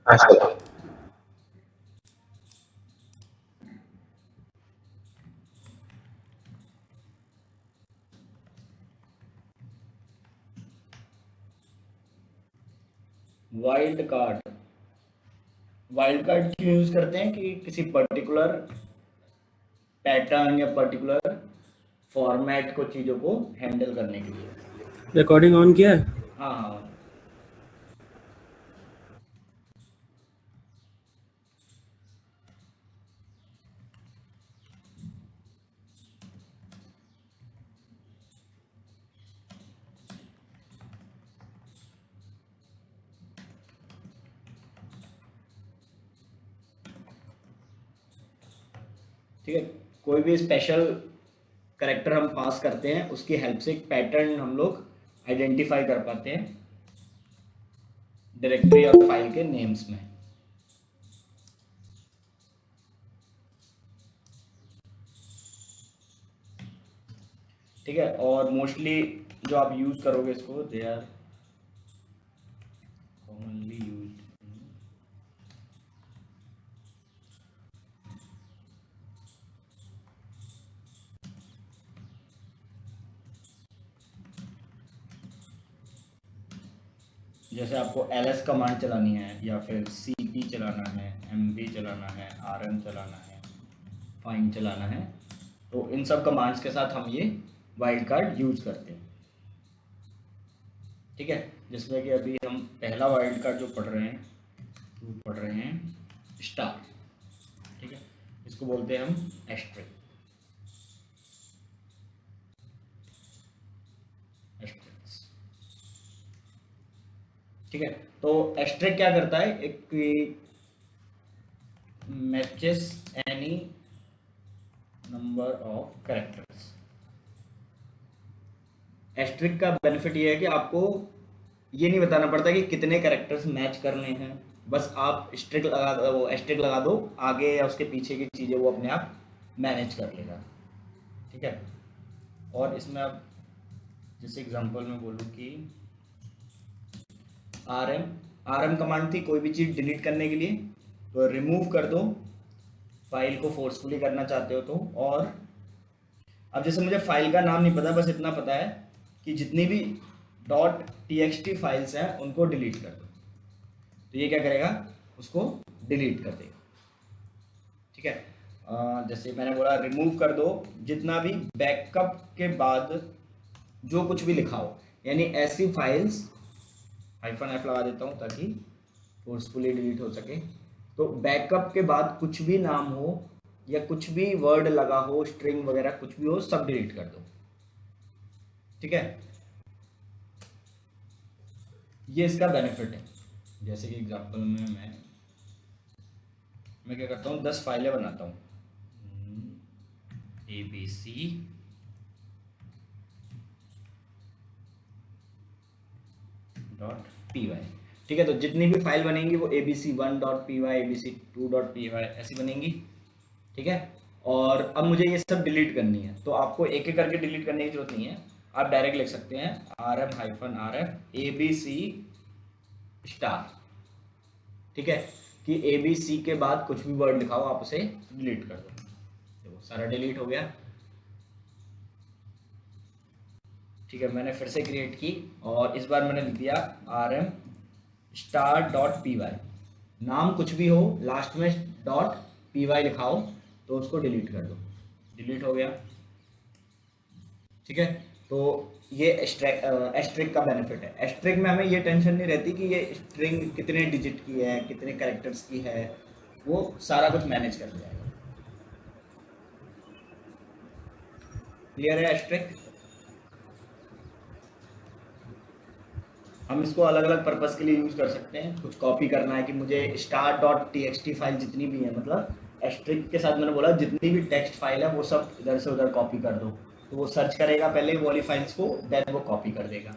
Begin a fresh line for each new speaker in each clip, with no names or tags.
अच्छा।
Wild card, wild card क्यों use करते हैं कि किसी पर्टिकुलर पैटर्न या पर्टिकुलर फॉर्मेट को चीज़ों को हैंडल करने के लिए।
रिकॉर्डिंग ऑन किया है?
हाँ हाँ। ठीक है, कोई भी स्पेशल करेक्टर हम पास करते हैं उसकी हेल्प से एक पैटर्न हम लोग आइडेंटिफाई कर पाते हैं डायरेक्टरी और फाइल के नेम्स में। ठीक है, और मोस्टली जो आप यूज करोगे इसको, दे आर कॉमनली यूज्ड। जैसे आपको ls कमांड चलानी है या फिर cp चलाना है, mv चलाना है, rm चलाना है, find चलाना है, तो इन सब कमांड्स के साथ हम ये वाइल्ड कार्ड यूज करते हैं। ठीक है, जिसमें कि अभी हम पहला वाइल्ड कार्ड जो पढ़ रहे हैं वो पढ़ रहे हैं स्टार। ठीक है, इसको बोलते हैं हम एस्ट्रिक। एस्ट्रिक्स। ठीक है, तो एस्ट्रिक क्या करता है, एक matches any number of characters. Asterisk का बेनिफिट ये है कि आपको ये नहीं बताना पड़ता कि कितने कैरेक्टर्स मैच करने हैं, बस आप स्ट्रिक लगा दो, वो एस्ट्रिक लगा दो, आगे या उसके पीछे की चीज़ें वो अपने आप मैनेज कर लेगा। ठीक है, और इसमें आप जैसे एग्जांपल में बोलूँ कि आर एम कमांड थी कोई भी चीज़ डिलीट करने के लिए, तो रिमूव कर दो, फाइल को फोर्सफुली करना चाहते हो तो। और अब जैसे मुझे फाइल का नाम नहीं पता, बस इतना पता है कि जितनी भी .txt फाइल्स हैं उनको डिलीट कर दो, तो ये क्या करेगा, उसको डिलीट कर देगा। ठीक है, जैसे मैंने बोला रिमूव कर दो, जितना भी बैकअप के बाद जो कुछ भी लिखा हो, यानी ऐसी फाइल्स, -f लगा देता हूँ ताकि फोर्सफुली डिलीट हो सके। तो बैकअप के बाद कुछ भी नाम हो या कुछ भी वर्ड लगा हो, स्ट्रिंग वगैरह कुछ भी हो, सब डिलीट कर दो। ठीक है, ये इसका बेनिफिट है। जैसे कि एग्जांपल में मैं क्या करता हूँ, 10 फाइलें बनाता हूँ, ABC .py। ठीक है, तो जितनी भी फाइल बनेंगी वो ABC1.py, ABC2.py ऐसी बनेंगी। ठीक है, और अब मुझे ये सब डिलीट करनी है, तो आपको एक एक करके डिलीट करने की जरूरत नहीं है, आप डायरेक्ट लिख सकते हैं rm-rf abc स्टार। ठीक है, कि ABC के बाद कुछ भी वर्ड लिखा हो आप उसे डिलीट कर दो, देखो सारा डिलीट हो गया। ठीक है, मैंने फिर से क्रिएट की और इस बार मैंने लिख दिया rm star.py, नाम कुछ भी हो, लास्ट में .py लिखा हो तो उसको डिलीट कर दो, डिलीट हो गया। ठीक है, तो ये एस्ट्रिक का बेनिफिट है। एस्ट्रिक में हमें ये टेंशन नहीं रहती कि ये स्ट्रिंग कितने डिजिट की है, कितने कैरेक्टर्स की है, वो सारा कुछ मैनेज कर जाएगा। क्लियर है एस्ट्रिक? हम इसको अलग अलग पर्पस के लिए यूज कर सकते हैं। कुछ कॉपी करना है कि मुझे star.txt फाइल जितनी भी है, मतलब एस्ट्रिक के साथ मैंने बोला जितनी भी टेक्स्ट फाइल है वो सब इधर से उधर कॉपी कर दो, तो वो सर्च करेगा पहले वो वाली फाइल्स को, देन वो कॉपी कर देगा।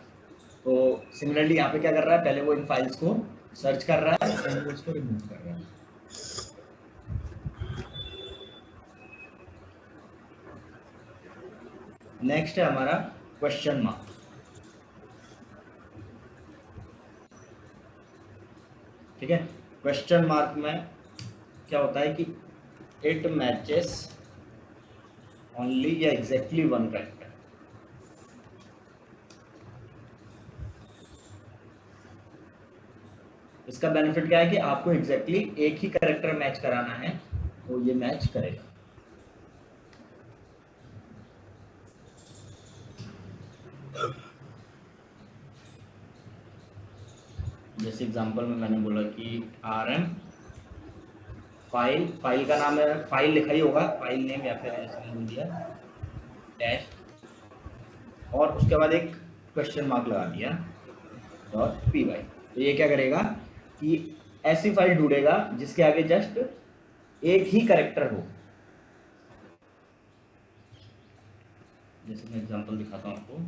तो सिमिलरली यहाँ पे क्या कर रहा है, पहले वो इन फाइल्स को सर्च कर रहा है, देन वो उसको रिमूव कर रहा है। नेक्स्ट है हमारा क्वेश्चन मार्क। ठीक है, क्वेश्चन मार्क में क्या होता है कि इट मैचेस ओनली या एग्जैक्टली वन करेक्टर। इसका बेनिफिट क्या है कि आपको एग्जैक्टली एक ही करेक्टर मैच कराना है, तो ये मैच करेगा। जैसे एग्जांपल में मैंने बोला कि rm फाइल का नाम है, फाइल लिखा ही होगा, फाइल नेम या फिर ऐसे बोल दिया डैश, और उसके बाद एक क्वेश्चन मार्क लगा दिया .py। तो ये क्या करेगा कि ऐसी फाइल ढूंढेगा जिसके आगे जस्ट एक ही करेक्टर हो। जैसे मैं एग्जांपल दिखाता हूँ आपको,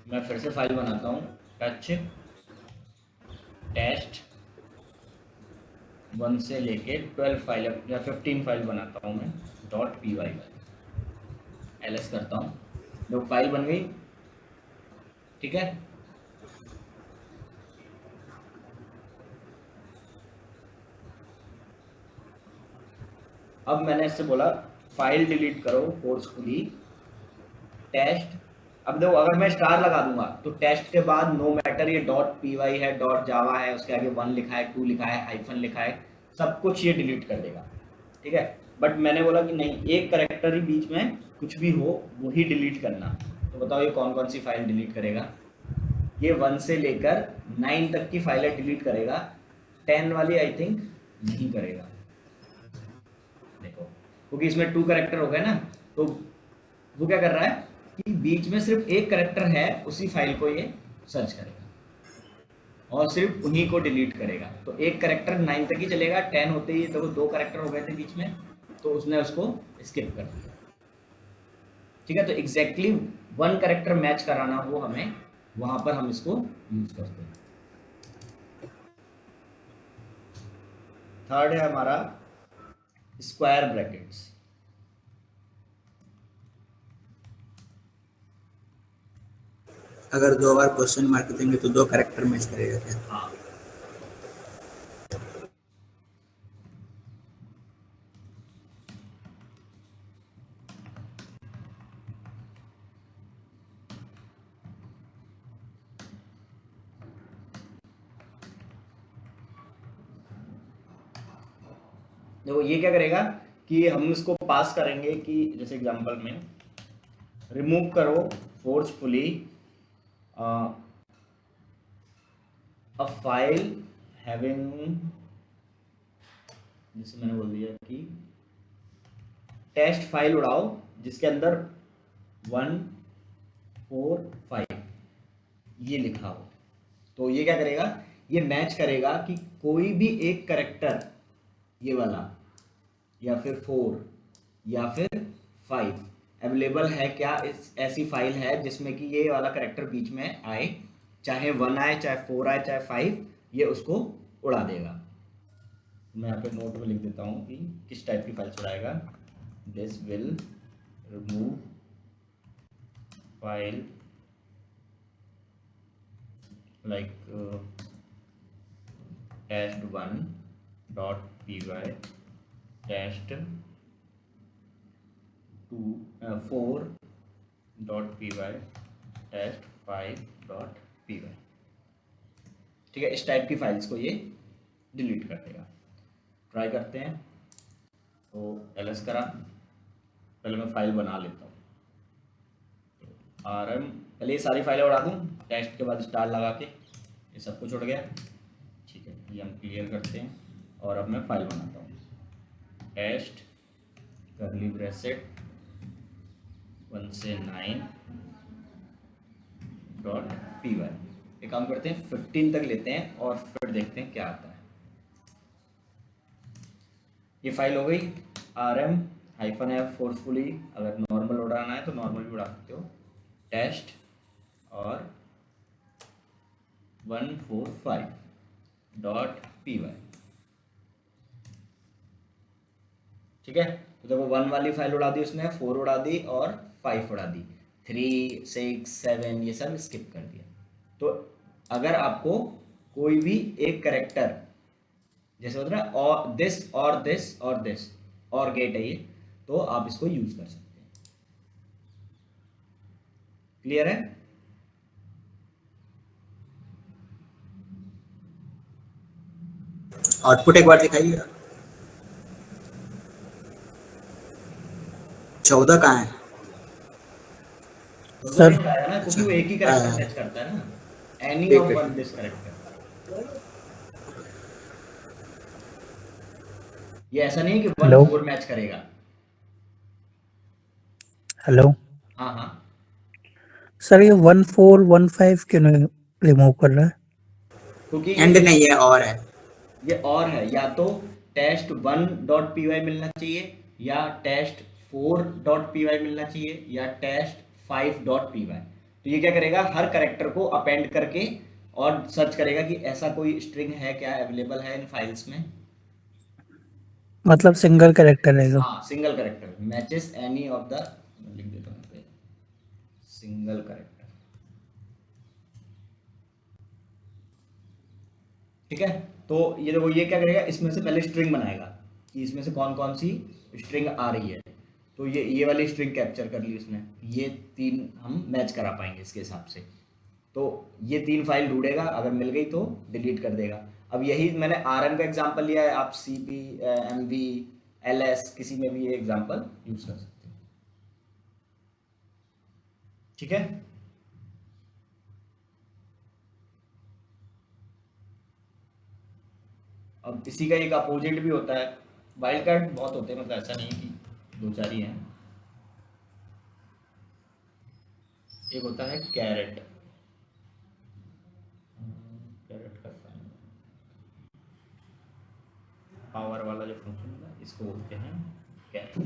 मैं फिर से फाइल बनाता हूँ, टच टेस्ट 1 से लेके 12 फाइल या 15 फाइल बनाता हूँ मैं .py ls करता हूँ, जो फाइल बन गई। ठीक है, अब मैंने इससे बोला फाइल डिलीट करो फोर्सफुली टेस्ट। अब देखो अगर मैं स्टार लगा दूंगा तो टेस्ट के बाद नो मैटर ये .py है, .java है, उसके आगे 1 लिखा है, 2 लिखा है, हाइफन लिखा है, सब कुछ ये डिलीट कर देगा। ठीक है, बट मैंने बोला कि नहीं, एक करेक्टर ही बीच में कुछ भी हो वो ही डिलीट करना। तो बताओ ये कौन कौन सी फाइल डिलीट करेगा? ये 1 से लेकर 9 तक की फाइलें डिलीट करेगा, 10 वाली आई थिंक नहीं करेगा। देखो क्योंकि इसमें 2 करेक्टर हो गए ना, तो वो क्या कर रहा है कि बीच में सिर्फ एक करेक्टर है, उसी फाइल को ये सर्च करेगा और सिर्फ उन्हीं को डिलीट करेगा। तो एक करेक्टर 9 तक ही चलेगा, 10 होते ही तो 2 करेक्टर हो गए थे बीच में, तो उसने उसको स्किप कर दिया। ठीक है, तो एग्जैक्टली 1 करेक्टर मैच कराना हो हमें, वहां पर हम इसको यूज करते हैं। थर्ड है हमारा स्क्वायर ब्रैकेट्स।
अगर 2 बार क्वेश्चन मार्क देंगे तो 2 करेक्टर मैच करेगा क्या?
हाँ, देखो ये क्या करेगा कि हम इसको पास करेंगे कि जैसे एग्जांपल में रिमूव करो फोर्सफुली अ फाइल हैविंग, जैसे मैंने बोल दिया कि टेस्ट फाइल उड़ाओ जिसके अंदर 1 4 5 ये लिखा हो। तो ये क्या करेगा, ये मैच करेगा कि कोई भी एक करेक्टर ये वाला या फिर 4 या फिर 5 अवेलेबल है क्या, इस ऐसी फाइल है जिसमें कि ये वाला करेक्टर बीच में आए, चाहे 1 आए, चाहे 4 आए, चाहे 5, ये उसको उड़ा देगा। मैं यहाँ पे नोट में लिख देता हूँ कि किस टाइप की फाइल उड़ाएगा। This will remove file like test1.py, test4.py, test5.py। ठीक है, इस टाइप की फाइल्स को ये डिलीट कर देगा। ट्राई करते हैं। तो ls करा, पहले मैं फाइल बना लेता हूँ। rm पहले ये सारी फाइलें उड़ा दूँ, टेस्ट के बाद स्टार लगा के ये सब कुछ उड़ गया। ठीक है, ये हम क्लियर करते हैं और अब मैं फाइल बनाता हूँ, टेस्ट कर्ली ब्रैकेट 1 से 9.py। एक काम करते हैं 15 तक लेते हैं और फिर देखते हैं क्या आता है। ये फाइल हो गई rm-f फोर्सफुली, अगर नॉर्मल उड़ाना है तो नॉर्मल भी उड़ा सकते हो, टेस्ट और 145.py। ठीक है, तो देखो 1 वाली फाइल उड़ा दी उसने, 4 उड़ा दी और 5 उड़ा दी, 3 6 7 ये सब स्किप कर दिया। तो अगर आपको कोई भी एक करेक्टर, जैसे होता है ना और दिस और दिस और दिस और गेट है ये, तो आप इसको यूज कर सकते हैं। क्लियर है?
आउटपुट एक बार दिखाइए। 14 कहाँ है?
तो वो
सर
नहीं आया ना, क्योंकि
अच्छा,
वो एक ही करेक्टर मैच करता है ना, एनी
ठीक
ऑफ
है
वन
ठीक
दिस
है।
करेक्टर। ये ऐसा नहीं है कि वन
हेलो
फोर मैच करेगा।
हेलो
हाँ हाँ,
सर, ये 1415 क्यों नहीं रिमूव कर रहा है?
क्योंकि
एंड नहीं है और है।
ये और है, या तो test one dot P Y मिलना चाहिए, या test four dot P Y मिलना चाहिए, या test five dot P Y. तो ये क्या करेगा, हर करेक्टर को अपेंड करके और सर्च करेगा कि ऐसा कोई स्ट्रिंग है क्या अवेलेबल है इन फाइल्स में।
मतलब सिंगल कैरेक्टर रहेगा।
हाँ, single character matches any of the, लिख देता हूँ पे, सिंगल करेक्टर। ठीक है, तो ये देखो ये क्या करेगा, इसमें से पहले स्ट्रिंग बनाएगा कि इसमें से कौन कौन सी स्ट्रिंग आ रही है। तो ये वाली स्ट्रिंग कैप्चर कर ली उसने, ये तीन हम मैच करा पाएंगे इसके हिसाब से। तो ये तीन फाइल ढूंढेगा, अगर मिल गई तो डिलीट कर देगा। अब यही मैंने आरएम का एग्जांपल लिया है, आप सीपी, एमवी, एलएस किसी में भी ये एग्जांपल यूज कर सकते हैं। ठीक है, अब इसी का एक अपोजिट भी होता है। वाइल्ड कार्ड बहुत होते हैं, मतलब ऐसा नहीं है कि दो चार ही हैं। एक होता है कैरेट, कैरेट का पावर वाला जो फंक्शन है इसको बोलते हैं कैरेट।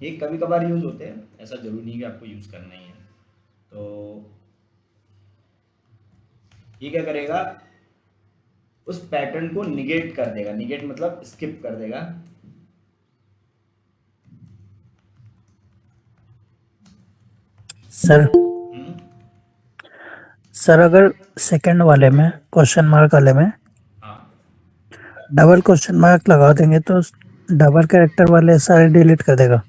ये कभी कभार यूज होते हैं, ऐसा जरूरी नहीं कि आपको यूज करना ही है। तो ये क्या करेगा, उस पैटर्न को निगेट कर देगा, निगेट मतलब स्किप कर देगा।
सर
हम्म,
सर अगर सेकंड वाले में, क्वेश्चन मार्क वाले में
हाँ
डबल क्वेश्चन मार्क लगा देंगे तो डबल कैरेक्टर वाले सारे डिलीट कर देगा।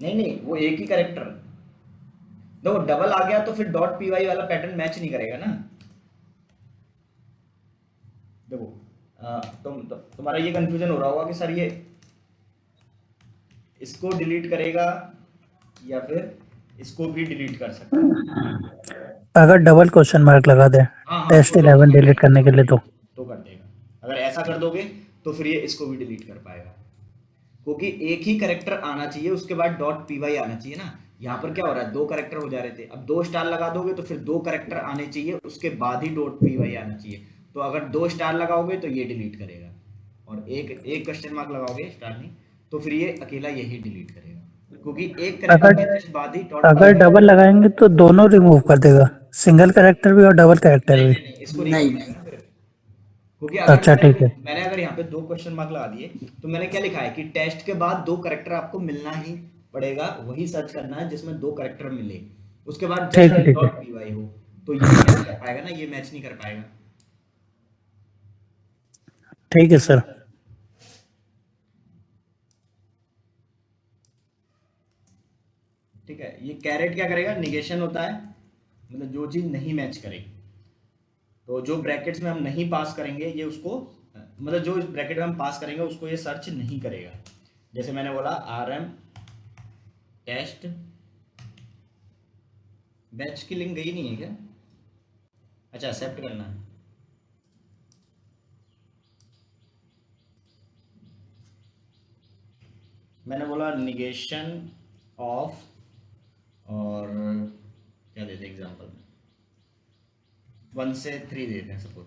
नहीं नहीं, वो एक ही करेक्टर, देखो डबल आ गया तो फिर डॉट पी वाई वाला पैटर्न मैच नहीं करेगा ना। देखो तुम्हारा ये कंफ्यूजन हो रहा होगा कि सर ये इसको डिलीट करेगा या फिर इसको भी डिलीट कर सकता है।
अगर डबल क्वेश्चन मार्क लगा दे
हाँ हाँ,
टेस्ट
तो
11
कर
डिलीट
देगा,
करने के लिए
तो कर देगा। अगर ऐसा कर दोगे तो फिर ये इसको भी डिलीट कर पाएगा, क्योंकि एक ही करेक्टर आना चाहिए, उसके बाद डॉट पी वाई आना चाहिए ना। यहाँ पर क्या हो रहा है, दो करेक्टर हो जा रहे थे, अब दो स्टार लगा दोगे तो फिर दो करेक्टर आने चाहिए, उसके बाद ही डॉट पी वाई आना चाहिए। तो अगर दो स्टार लगाओगे तो ये डिलीट करेगा, और एक एक क्वेश्चन मार्क लगाओगे स्टार नहीं, तो फिर ये अकेला यही डिलीट करेगा, क्योंकि एक करेक्टर
अगर
के जस्ट बाद ही डॉट पी
अगर
वाई।
डबल लगाएंगे तो दोनों रिमूव कर देगा, सिंगल कैरेक्टर भी और डबल कैरेक्टर
नहीं
भी।
नहीं नहीं, इसको नहीं कर
नहीं नहीं।
पाएगा ना फिर, क्योंकि अगर
अच्छा ठीक है।
मैंने अगर यहाँ पे दो क्वेश्चन मार्क लगा दिए, तो मैंने क्या लिखा है कि टेस्ट के बाद दो करेक्टर आपको मिलना ही पड़ेगा, वही सर्च करना है जिसमें दो करेक्टर मिले, उसके बाद
ठीक
जस्ट
है ठीक है
डॉट पी वाई हो। तो ये मैच कर पाएगा ना, ये मैच नहीं कर पाएगा।
ठीक है सर।
ठीक है, ये कैरेट क्या करेगा, निगेशन होता है, मतलब जो चीज नहीं मैच करे, तो जो ब्रैकेट्स में हम नहीं पास करेंगे ये उसको, मतलब जो ब्रैकेट में हम पास करेंगे उसको ये सर्च नहीं करेगा। जैसे मैंने बोला आर एम टेस्ट, बैच की लिंक गई नहीं है क्या? अच्छा, एक्सेप्ट करना है। मैंने बोला निगेशन ऑफ, और क्या देते एग्जांपल में, 1 से 3 देते हैं सपोज,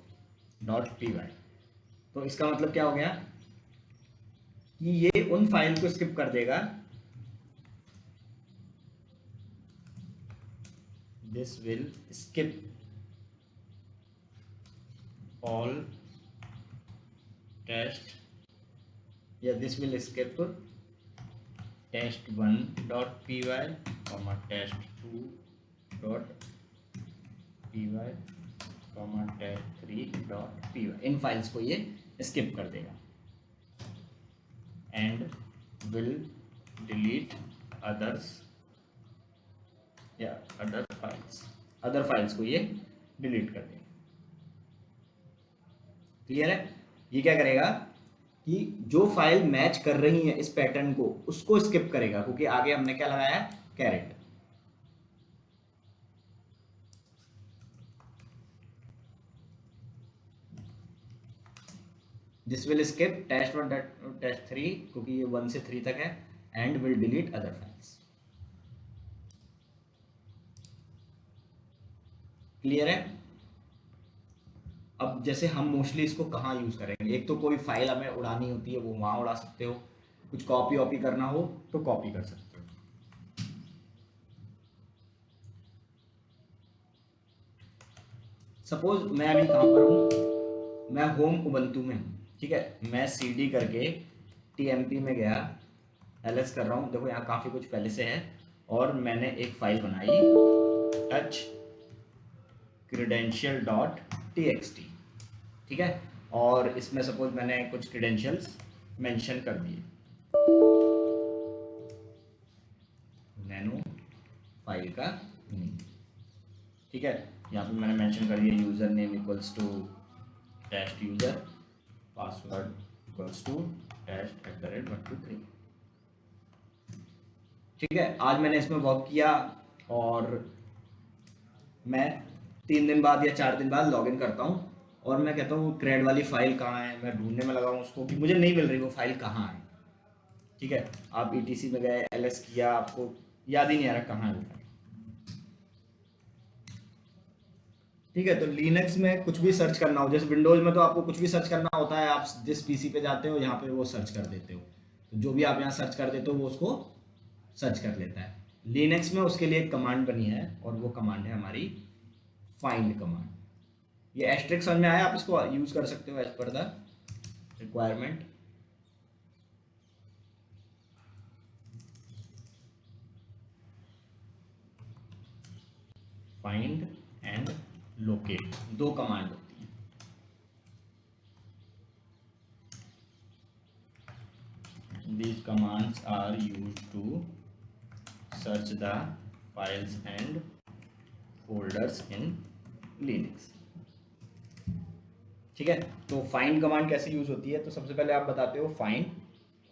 डॉट पी वाई। तो इसका मतलब क्या हो गया कि ये उन फाइल को स्किप कर देगा, this will skip all test या this will skip test1.py test2.py test3.py इन फाइल्स को ये स्किप कर देगा and will delete other files को ये डिलीट कर देगा। क्लियर है? ये क्या करेगा कि जो फाइल मैच कर रही है इस पैटर्न को उसको स्किप करेगा, क्योंकि आगे हमने क्या लगाया है, carat. This will skip test1 test3 क्योंकि ये 1 से 3 तक है and will delete other files. Clear है? अब जैसे हम मोस्टली इसको कहाँ यूज करेंगे, एक तो कोई फाइल हमें उड़ानी होती है वो वहां उड़ा सकते हो, कुछ कॉपी वॉपी करना हो तो कॉपी कर सकते हो। सपोज मैं अभी कहाँ पर हूँ, मैं होम उबंटू में हूँ, ठीक है। मैं cd करके tmp में गया, ls कर रहा हूँ, देखो यहाँ काफी कुछ पहले से है, और मैंने एक फाइल बनाई touch credential.txt, ठीक है। और इसमें सपोज मैंने कुछ क्रीडेंशियल्स मेंशन कर दिए, नैनो फाइल का नेम, ठीक है। यहाँ पे मैंने मेंशन कर दिया user name equals to test user, password equals to test@123, ठीक है। आज मैंने इसमें वर्क किया और मैं 3 दिन बाद या 4 दिन बाद लॉगिन करता हूँ और मैं कहता हूँ क्रेड वाली फाइल कहाँ है, मैं ढूंढने में लगा हूँ उसको कि मुझे नहीं मिल रही वो फाइल कहाँ है, ठीक है। आप ETC में गए, LS किया, आपको याद ही नहीं आ रहा कहाँ है वो फाइल, ठीक है। तो लिनक्स में कुछ भी सर्च करना हो, जैसे विंडोज में तो आपको कुछ भी सर्च करना होता है, आप जिस पीसी पे जाते हो यहाँ पे वो सर्च कर देते हो, तो जो भी आप यहाँ सर्च कर देते हो वो उसको सर्च कर लेता है। लिनक्स में उसके लिए एक कमांड बनी है और वो कमांड है हमारी फाइंड कमांड। ये एस्ट्रिक्स समझ में आया, आप इसको यूज कर सकते हो as per the requirement. Find and locate दो कमांड होती है। These commands are used to search the files and folders in Linux, ठीक है। तो फाइंड कमांड कैसे यूज होती है, तो सबसे पहले आप बताते हो फाइंड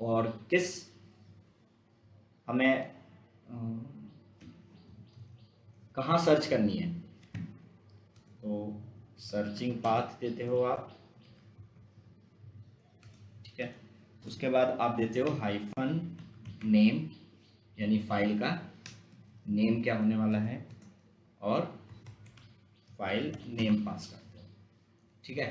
और किस हमें कहाँ सर्च करनी है, तो सर्चिंग पाथ देते हो आप, ठीक है। उसके बाद आप देते हो हाइफन नेम, यानी फाइल का नेम क्या होने वाला है, और फाइल नेम पास करते हो, ठीक है।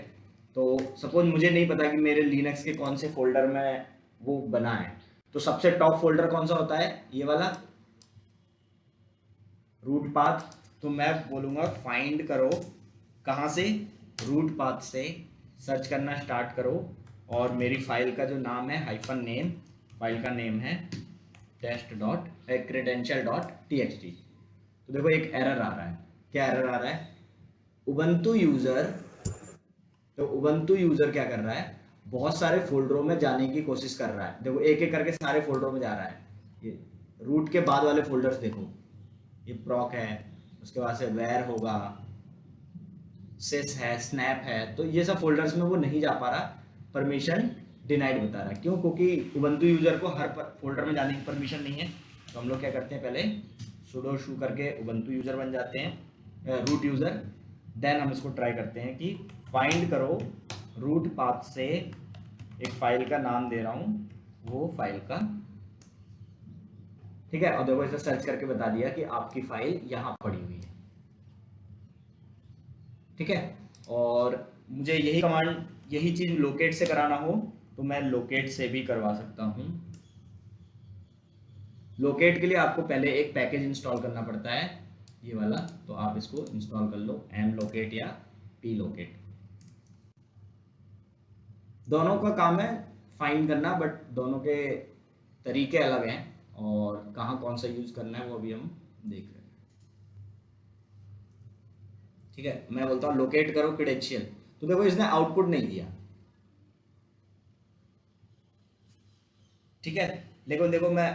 तो सपोज मुझे नहीं पता कि मेरे लिनक्स के कौन से फोल्डर में वो बना है, तो सबसे टॉप फोल्डर कौन सा होता है, ये वाला रूट पाथ। तो मैं बोलूँगा फाइंड करो, कहाँ से, रूट पाथ से सर्च करना स्टार्ट करो, और मेरी फाइल का जो नाम है हाइफन नेम, फाइल का नेम है credential.txt। तो देखो एक एरर आ रहा है, क्या एरर आ रहा है, उबंटू यूजर। तो उबंटू यूजर क्या कर रहा है, बहुत सारे फोल्डरों में जाने की कोशिश कर रहा है, देखो एक एक करके सारे फोल्डरों में जा रहा है। ये रूट के बाद वाले फोल्डर्स देखो, ये प्रॉक है, उसके बाद से वेयर होगा, सिस है, स्नैप है, तो ये सब फोल्डर्स में वो नहीं जा पा रहा, परमिशन डिनाइड बता रहा है। क्यों? क्योंकि उबंटू यूजर को हर फोल्डर में जाने की परमिशन नहीं है। तो हम लोग क्या करते हैं, पहले sudo शू करके उबंटू यूजर बन जाते हैं, रूट यूजर। देन हम इसको ट्राई करते हैं कि फाइंड करो रूट पाथ से, एक फाइल का नाम दे रहा हूँ, वो फाइल का, ठीक है। और देखो इसे सर्च करके बता दिया कि आपकी फाइल यहाँ पड़ी हुई है, ठीक है। और मुझे यही कमांड, यही चीज लोकेट से कराना हो तो मैं लोकेट से भी करवा सकता हूँ। लोकेट के लिए आपको पहले एक पैकेज इंस्टॉल करना पड़ता है, ये वाला, तो आप इसको इंस्टॉल कर लो, mlocate या plocate। दोनों का काम है फाइंड करना, बट दोनों के तरीके अलग हैं और कहाँ कौन सा यूज करना है वो अभी हम देख रहे हैं। ठीक है, मैं बोलता हूँ लोकेट करो क्रेडेंशियल, तो देखो इसने आउटपुट नहीं दिया। ठीक है, लेकिन देखो मैं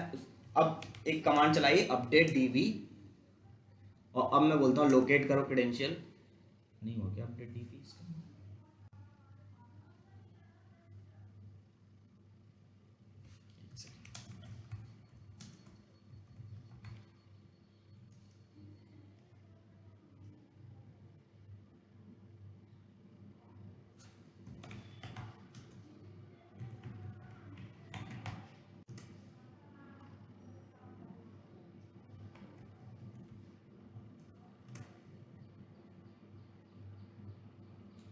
अब एक कमांड चलाई अपडेट डीबी, और अब मैं बोलता हूँ लोकेट करो क्रेडेंशियल, नहीं हो गया अपडेट डीबी इसका।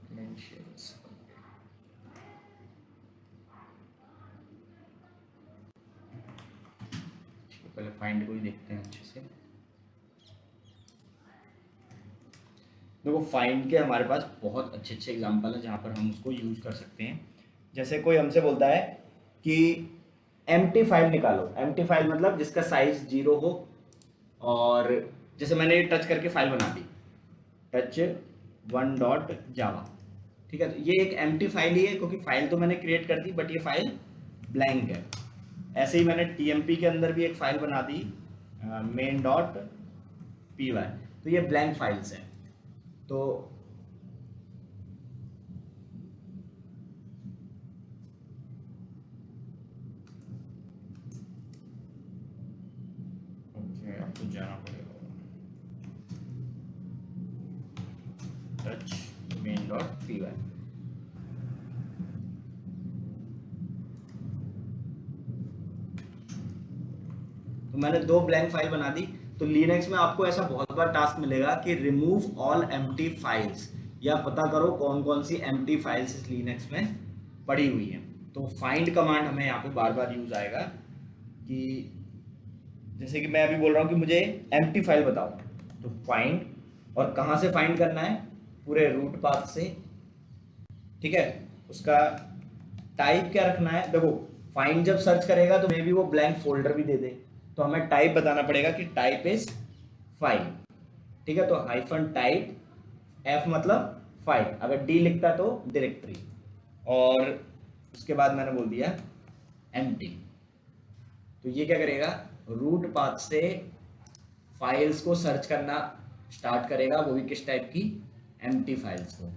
credentials पहले फाइंड को ही देखते हैं अच्छे से। देखो फाइंड के हमारे पास बहुत अच्छे अच्छे एग्जांपल है जहाँ पर हम उसको यूज कर सकते हैं। जैसे कोई हमसे बोलता है कि एम्प्टी फाइल निकालो, एम्प्टी फाइल मतलब जिसका साइज 0 हो, और जैसे मैंने टच करके फाइल बना दी टच 1.java। ठीक है, तो ये एक एम्प्टी फाइल ही है क्योंकि फाइल तो मैंने क्रिएट कर दी बट ये फाइल ब्लैंक है। ऐसे ही मैंने टीएमपी के अंदर भी एक फाइल बना दी main.py, तो ये ब्लैंक फाइल्स हैं। तो ओके, अब तो जाना पड़ेगा टच main.py। तो मैंने 2 ब्लैंक फाइल बना दी। तो लिनक्स में आपको ऐसा बहुत बार टास्क मिलेगा कि रिमूव ऑल एम्प्टी फाइल्स, या पता करो कौन कौन सी एम्प्टी फाइल्स इस लिनक्स में पड़ी हुई हैं। तो फाइंड कमांड हमें यहाँ पे बार बार यूज आएगा कि जैसे कि मैं अभी बोल रहा हूँ कि मुझे एम्प्टी फाइल बताओ, तो फाइंड, और कहाँ से फाइंड करना है, पूरे रूट पाथ से। ठीक है, उसका टाइप क्या रखना है, देखो फाइंड जब सर्च करेगा तो मे भी वो ब्लैंक फोल्डर भी दे दे, तो हमें टाइप बताना पड़ेगा कि टाइप इज फाइल। ठीक है, तो हाइफन टाइप, एफ मतलब फाइल, अगर डी लिखता तो डायरेक्टरी, और उसके बाद मैंने बोल दिया एम्प्टी। तो ये क्या करेगा, रूट पाथ से फाइल्स को सर्च करना स्टार्ट करेगा, वो भी किस टाइप की, एम्प्टी फाइल्स को।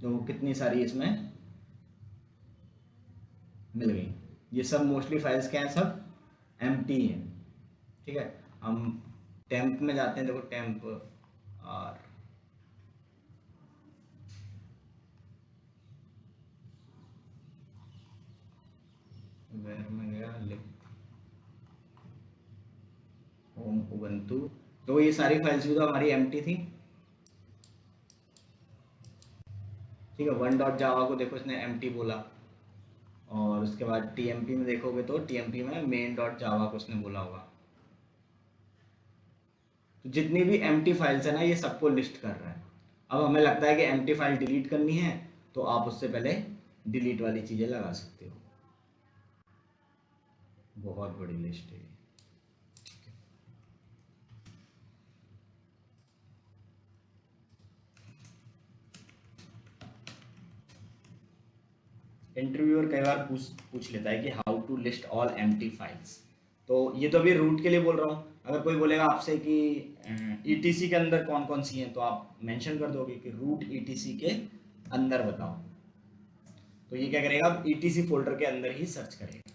तो कितनी सारी इसमें मिल गई, ये सब मोस्टली फाइल्स क्या हैं, सब एम्प्टी हैं। ठीक है, हम टेम्प में जाते हैं, देखो टेम्प और वेर में गया होम उबंटू, तो ये सारी फाइल्स भी तो हमारी एम्प्टी थी। ठीक है, 1.java को देखो इसने एम्प्टी बोला, और उसके बाद टीएमपी में देखोगे तो टीएमपी में main.java को उसने बोला होगा। तो जितनी भी एम्प्टी फाइल्स है ना, ये सबको लिस्ट कर रहा है। अब हमें लगता है कि एम्प्टी फाइल डिलीट करनी है, तो आप उससे पहले डिलीट वाली चीज़ें लगा सकते हो। बहुत बड़ी लिस्ट है। इंटरव्यूअर कई बार पूछ लेता है कि how to list all empty files, तो ये तो अभी रूट के लिए बोल रहा हूँ। अगर कोई बोलेगा आपसे कि ईटीसी के अंदर कौन कौन सी हैं, तो आप मेंशन कर दोगे कि रूट ईटीसी के अंदर बताओ, तो ये क्या करेगा, ईटीसी फोल्डर के अंदर ही सर्च करेगा।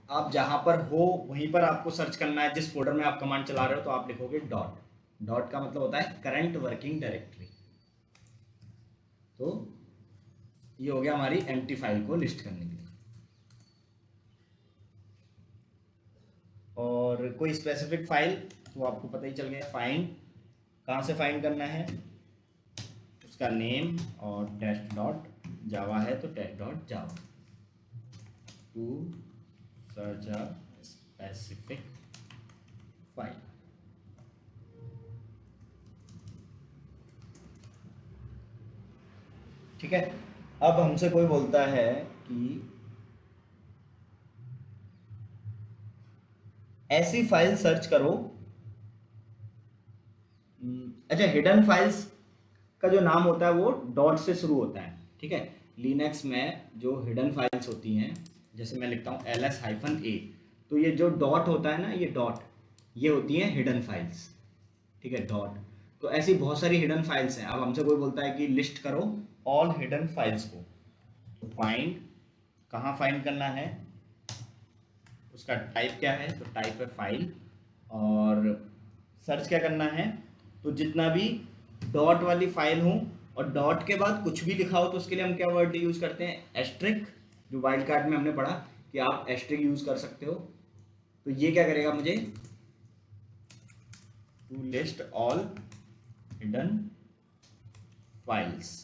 आप जहां पर हो वहीं पर आपको सर्च करना है, जिस फोल्डर में आप कमांड चला रहे हो, तो आप लिखोगे डॉट, डॉट का मतलब होता है करंट वर्किंग डायरेक्टरी। तो ये हो गया हमारी एम्प्टी फाइल को लिस्ट करने के लिए। और कोई स्पेसिफिक फाइल तो आपको पता ही चल गया, फाइंड कहाँ से फाइंड करना है, उसका नेम, और टेस्ट डॉट जावा है तो test dot java to search a specific file. ठीक है। अब हमसे कोई बोलता है कि ऐसी फाइल सर्च करो। अच्छा, हिडन फाइल्स का जो नाम होता है वो डॉट से शुरू होता है, ठीक है। लिनक्स में जो हिडन फाइल्स होती हैं, जैसे मैं लिखता हूँ ls-a, तो ये जो डॉट होता है ना, ये डॉट, ये होती हैं हिडन फाइल्स, ठीक है, डॉट। तो ऐसी बहुत सारी हिडन फाइल्स हैं। अब हमसे कोई बोलता है कि लिस्ट करो ऑल हिडन फाइल्स को, तो फाइंड, कहाँ फाइंड करना है, उसका टाइप क्या है, तो टाइप है फाइल, और सर्च क्या करना है, तो जितना भी डॉट वाली फाइल हो और डॉट के बाद कुछ भी लिखा हो, तो उसके लिए हम क्या वर्ड यूज़ करते हैं, एस्ट्रिक, जो वाइल्ड कार्ड में हमने पढ़ा कि आप एस्ट्रिक यूज़ कर सकते हो। तो ये क्या करेगा मुझे, to list all hidden files,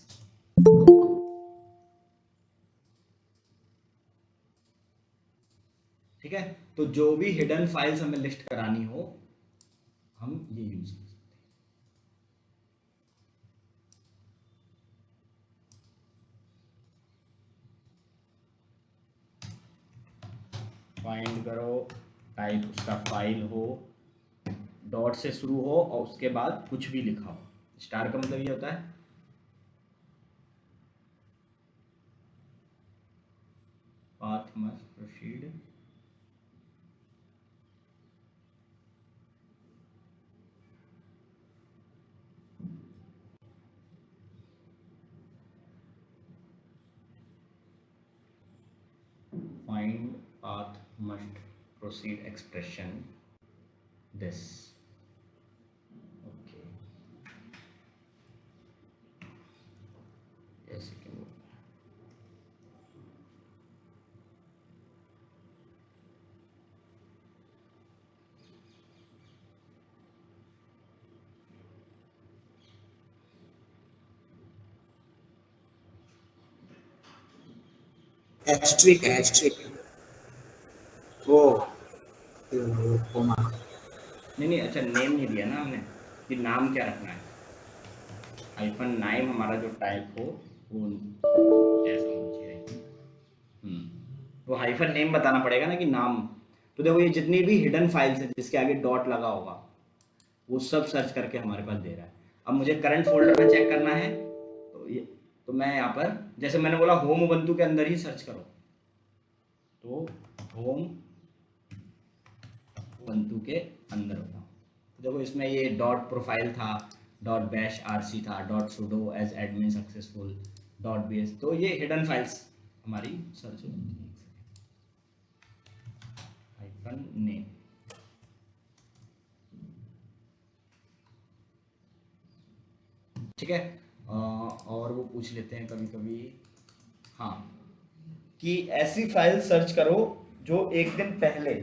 ठीक है। तो जो भी हिडन फाइल्स हमें लिस्ट करानी हो, हम ये यूज कर सकते हैं। फाइंड करो, टाइप उसका फाइल हो, डॉट से शुरू हो और उसके बाद कुछ भी लिखा हो। स्टार का मतलब ये होता है path must proceed find path must proceed expression this, okay, yes you can move.
Asterisk है, एस्ट्रिक वो कोमा।
नहीं नहीं, अच्छा नेम नहीं दिया ना हमने कि नाम क्या रखना है। हाइफन नाइम हमारा जो टाइप हो वो ऐसा होना चाहिए। तो हाइफन नेम बताना पड़ेगा ना कि नाम। तो देखो ये जितनी भी हिडन फाइल्स हैं जिसके आगे डॉट लगा होगा वो सब सर्च करके हमारे पास दे रहा है। अब मुझे करंट फोल्डर में चेक करना है, तो ये, तो मैं यहाँ पर जैसे मैंने बोला होम उबंटू के अंदर ही सर्च करो, तो होम उबंटू के अंदर होगा। तो देखो इसमें ये डॉट प्रोफाइल था, डॉट बैश आरसी था, dot sudo as admin successful, dot base, तो ये हिडन फाइल्स हमारी सर्च होती है। हाइफन नेम, ठीक है। और वो पूछ लेते हैं कभी कभी, हाँ, कि ऐसी फाइल सर्च करो जो एक दिन पहले,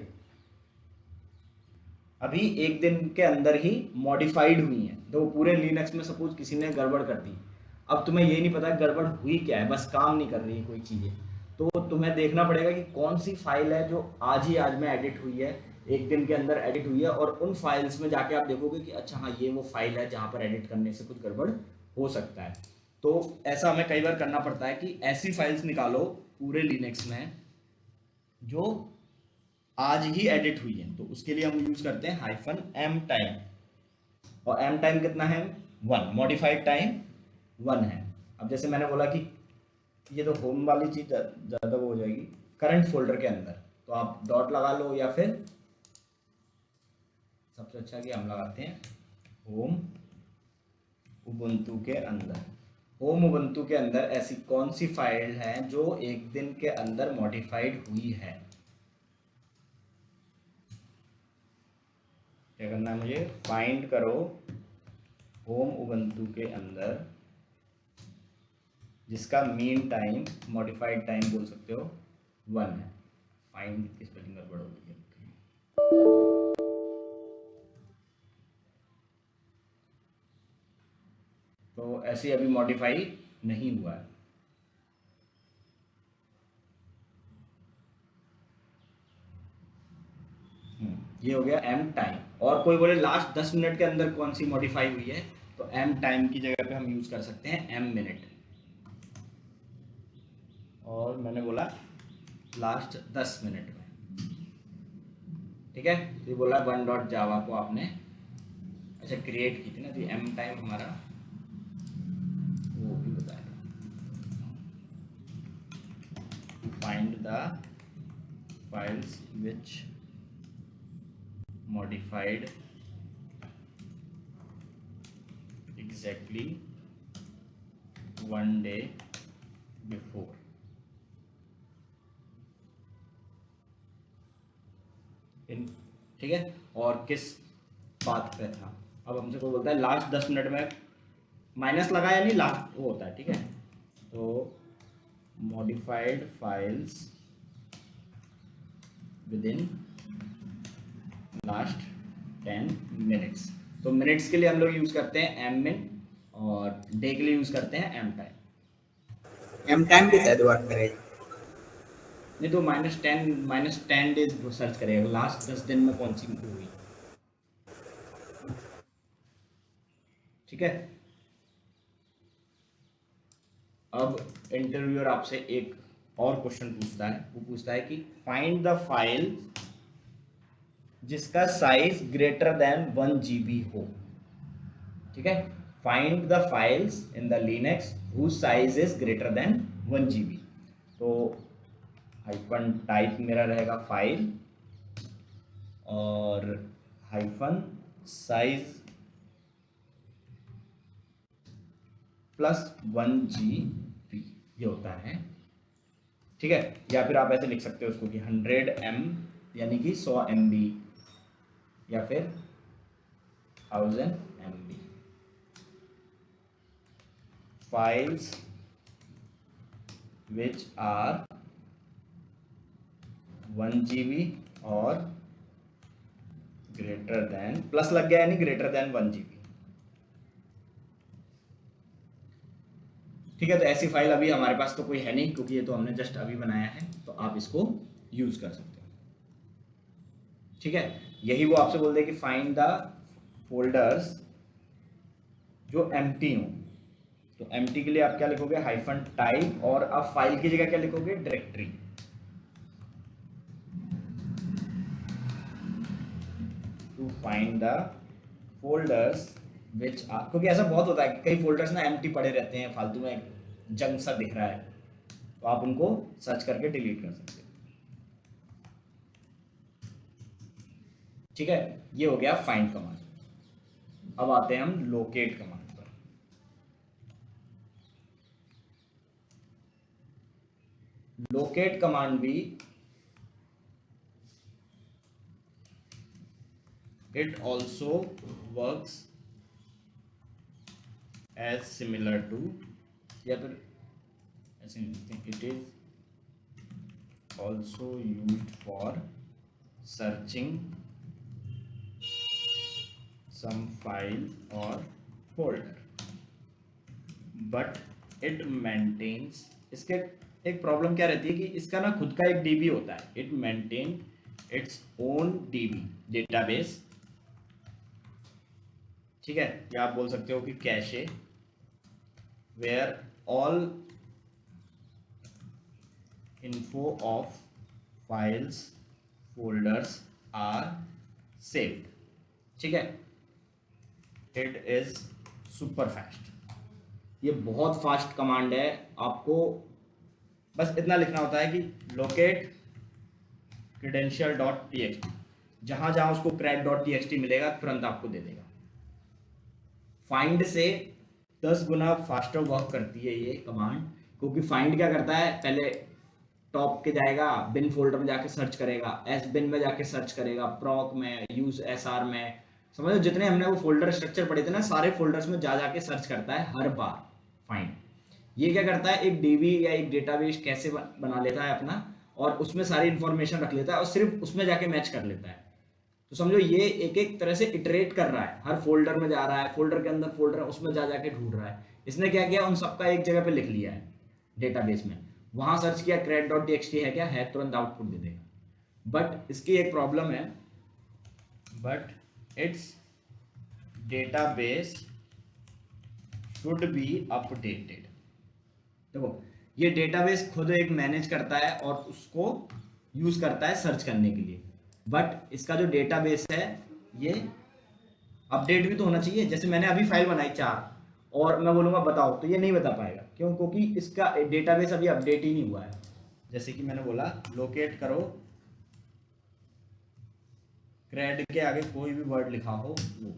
अभी एक दिन के अंदर ही मॉडिफाइड हुई हैं। तो पूरे लिनक्स में सपोज किसी ने गड़बड़ कर दी, अब तुम्हें ये नहीं पता गड़बड़ हुई क्या है, बस काम नहीं कर रही कोई चीज़ें, तो तुम्हें देखना पड़ेगा कि कौन सी फाइल है जो आज में एडिट हुई है, एक दिन के अंदर एडिट हुई है, और उन फाइल्स में जाके आप देखोगे कि अच्छा हाँ ये वो फाइल है जहाँ पर एडिट करने से कुछ गड़बड़ हो सकता है। तो ऐसा हमें कई बार करना पड़ता है कि ऐसी फाइल्स निकालो पूरे लिनक्स में जो आज ही एडिट हुई है। तो उसके लिए हम यूज करते हैं हाइफन एम टाइम, और एम टाइम कितना है, 1, मॉडिफाइड टाइम 1 है। अब जैसे मैंने बोला कि ये तो होम वाली चीज ज़्यादा वो हो जाएगी, करंट फोल्डर के अंदर, तो आप डॉट लगा लो, या फिर सबसे अच्छा कि हम लगाते हैं होम उबंटू के अंदर। होम उबंटू के अंदर ऐसी कौन सी फाइल है जो एक दिन के अंदर मॉडिफाइड हुई है। क्या करना है मुझे, फाइंड करो होम उबंटू के अंदर जिसका मीन टाइम, मॉडिफाइड टाइम बोल सकते हो, 1 है। फाइंड की स्पेलिंग गड़बड़ हो गई है, तो ऐसे अभी मॉडिफाई नहीं हुआ है। ये हो गया एम टाइम। और कोई बोले लास्ट 10 मिनट के अंदर कौन सी मॉडिफाई हुई है, तो एम टाइम की जगह पे हम यूज कर सकते हैं एम मिनट। और मैंने बोला लास्ट 10 मिनट में, ठीक है। तो ये बोला 1.java को आपने अच्छा क्रिएट की थी ना, तो एम टाइम हमारा वो भी बताएगा, find the files which modified exactly 1 day before. ठीक है, और किस बात पे था। अब हमसे कोई बोलता है लास्ट 10 मिनट में, माइनस लगा या नहीं, लास्ट वो होता है, ठीक है। तो modified files with in last 10 minutes. तो मिनट्स के लिए हम लोग यूज करते हैं एम मिन, और डे के लिए यूज करते हैं एम टाइम।
एम टाइम भी शायद वर्क करेगा।
नहीं तो -10 डेज सर्च करेगा, लास्ट 10 दिन में कौन सी हुई, ठीक है। अब इंटरव्यूअर आपसे एक और क्वेश्चन पूछता है, वो पूछता है कि फाइंड द फाइल जिसका साइज ग्रेटर देन 1 GB हो, ठीक है। Find the files in the Linux whose size is greater than 1 GB। तो हाइफन टाइप मेरा रहेगा फाइल और हाइफन साइज प्लस 1 GB ये होता है, ठीक है। या फिर आप ऐसे लिख सकते हो उसको कि 100 M यानी कि 100 MB या फिर 1000 MB files which are 1 GB और ग्रेटर देन, प्लस लग गया यानी ग्रेटर देन 1 GB, ठीक है। तो ऐसी फाइल अभी हमारे पास तो कोई है नहीं, क्योंकि ये तो हमने जस्ट अभी बनाया है, तो आप इसको यूज कर सकते हो, ठीक है। यही वो आपसे बोल दे कि फाइंड द फोल्डर्स जो एम्प्टी हो, तो एम्प्टी के लिए आप क्या लिखोगे, हाइफन टाइप, और आप फाइल की जगह क्या लिखोगे, directory. To find the folders which are, क्योंकि ऐसा बहुत होता है कि कई फोल्डर्स ना एम्प्टी पड़े रहते हैं, फालतू में जंक सा दिख रहा है, तो आप उनको सर्च करके डिलीट कर सकते हो, ठीक है। ये हो गया फाइंड कमांड। अब आते हैं हम लोकेट कमांड पर। लोकेट कमांड भी it also works as similar to, या फिर ऐसे लिखते हैं, it is also used for searching some file or folder but it maintains, इसके एक प्रॉब्लम क्या रहती है कि इसका ना खुद का एक डीबी होता है, it maintain its own DB database, ठीक है। या आप बोल सकते हो कि cache where all info of files folders are saved, ठीक है। इट इज सुपर फास्ट, ये बहुत फास्ट कमांड है। आपको बस इतना लिखना होता है कि लोकेट credential.txt, जहां जहां उसको cred.txt मिलेगा तुरंत आपको दे देगा। फाइंड से 10 गुना फास्टर वर्क करती है ये कमांड, क्योंकि फाइंड क्या करता है, पहले टॉप के जाएगा, बिन फोल्डर में जाके सर्च करेगा, एस बिन में जाके सर्च करेगा, प्रॉक में, यूज एसआर में, समझो जितने हमने वो फोल्डर स्ट्रक्चर पढ़े थे ना, सारे फोल्डर्स में जा जाके सर्च करता है हर बार फाइंड। ये क्या करता है, एक डीबी या एक डेटाबेस कैसे बना लेता है अपना, और उसमें सारी इंफॉर्मेशन रख लेता है और सिर्फ उसमें जाके मैच कर लेता है। तो समझो ये एक एक तरह से इटरेट कर रहा है, हर फोल्डर में जा रहा है, फोल्डर के अंदर फोल्डर उसमें जा जाके ढूंढ रहा है। इसने क्या किया, उन सबका एक जगह पे लिख लिया है डेटाबेस में, वहां सर्च किया cred.txt है क्या है, तुरंत आउटपुट दे देगा। बट इसकी एक प्रॉब्लम है, but it's database should be updated. देखो ये डेटाबेस खुद एक मैनेज करता है और उसको यूज करता है सर्च करने के लिए, बट इसका जो डेटाबेस है ये अपडेट भी तो होना चाहिए। जैसे मैंने अभी फाइल बनाई 4 और मैं बोलूँगा बताओ, तो ये नहीं बता पाएगा। क्यों? क्योंकि इसका डेटाबेस अभी अपडेट ही नहीं हुआ है। जैसे कि मैंने बोला लोकेट करो, क्रेड के आगे कोई भी वर्ड लिखा हो वो,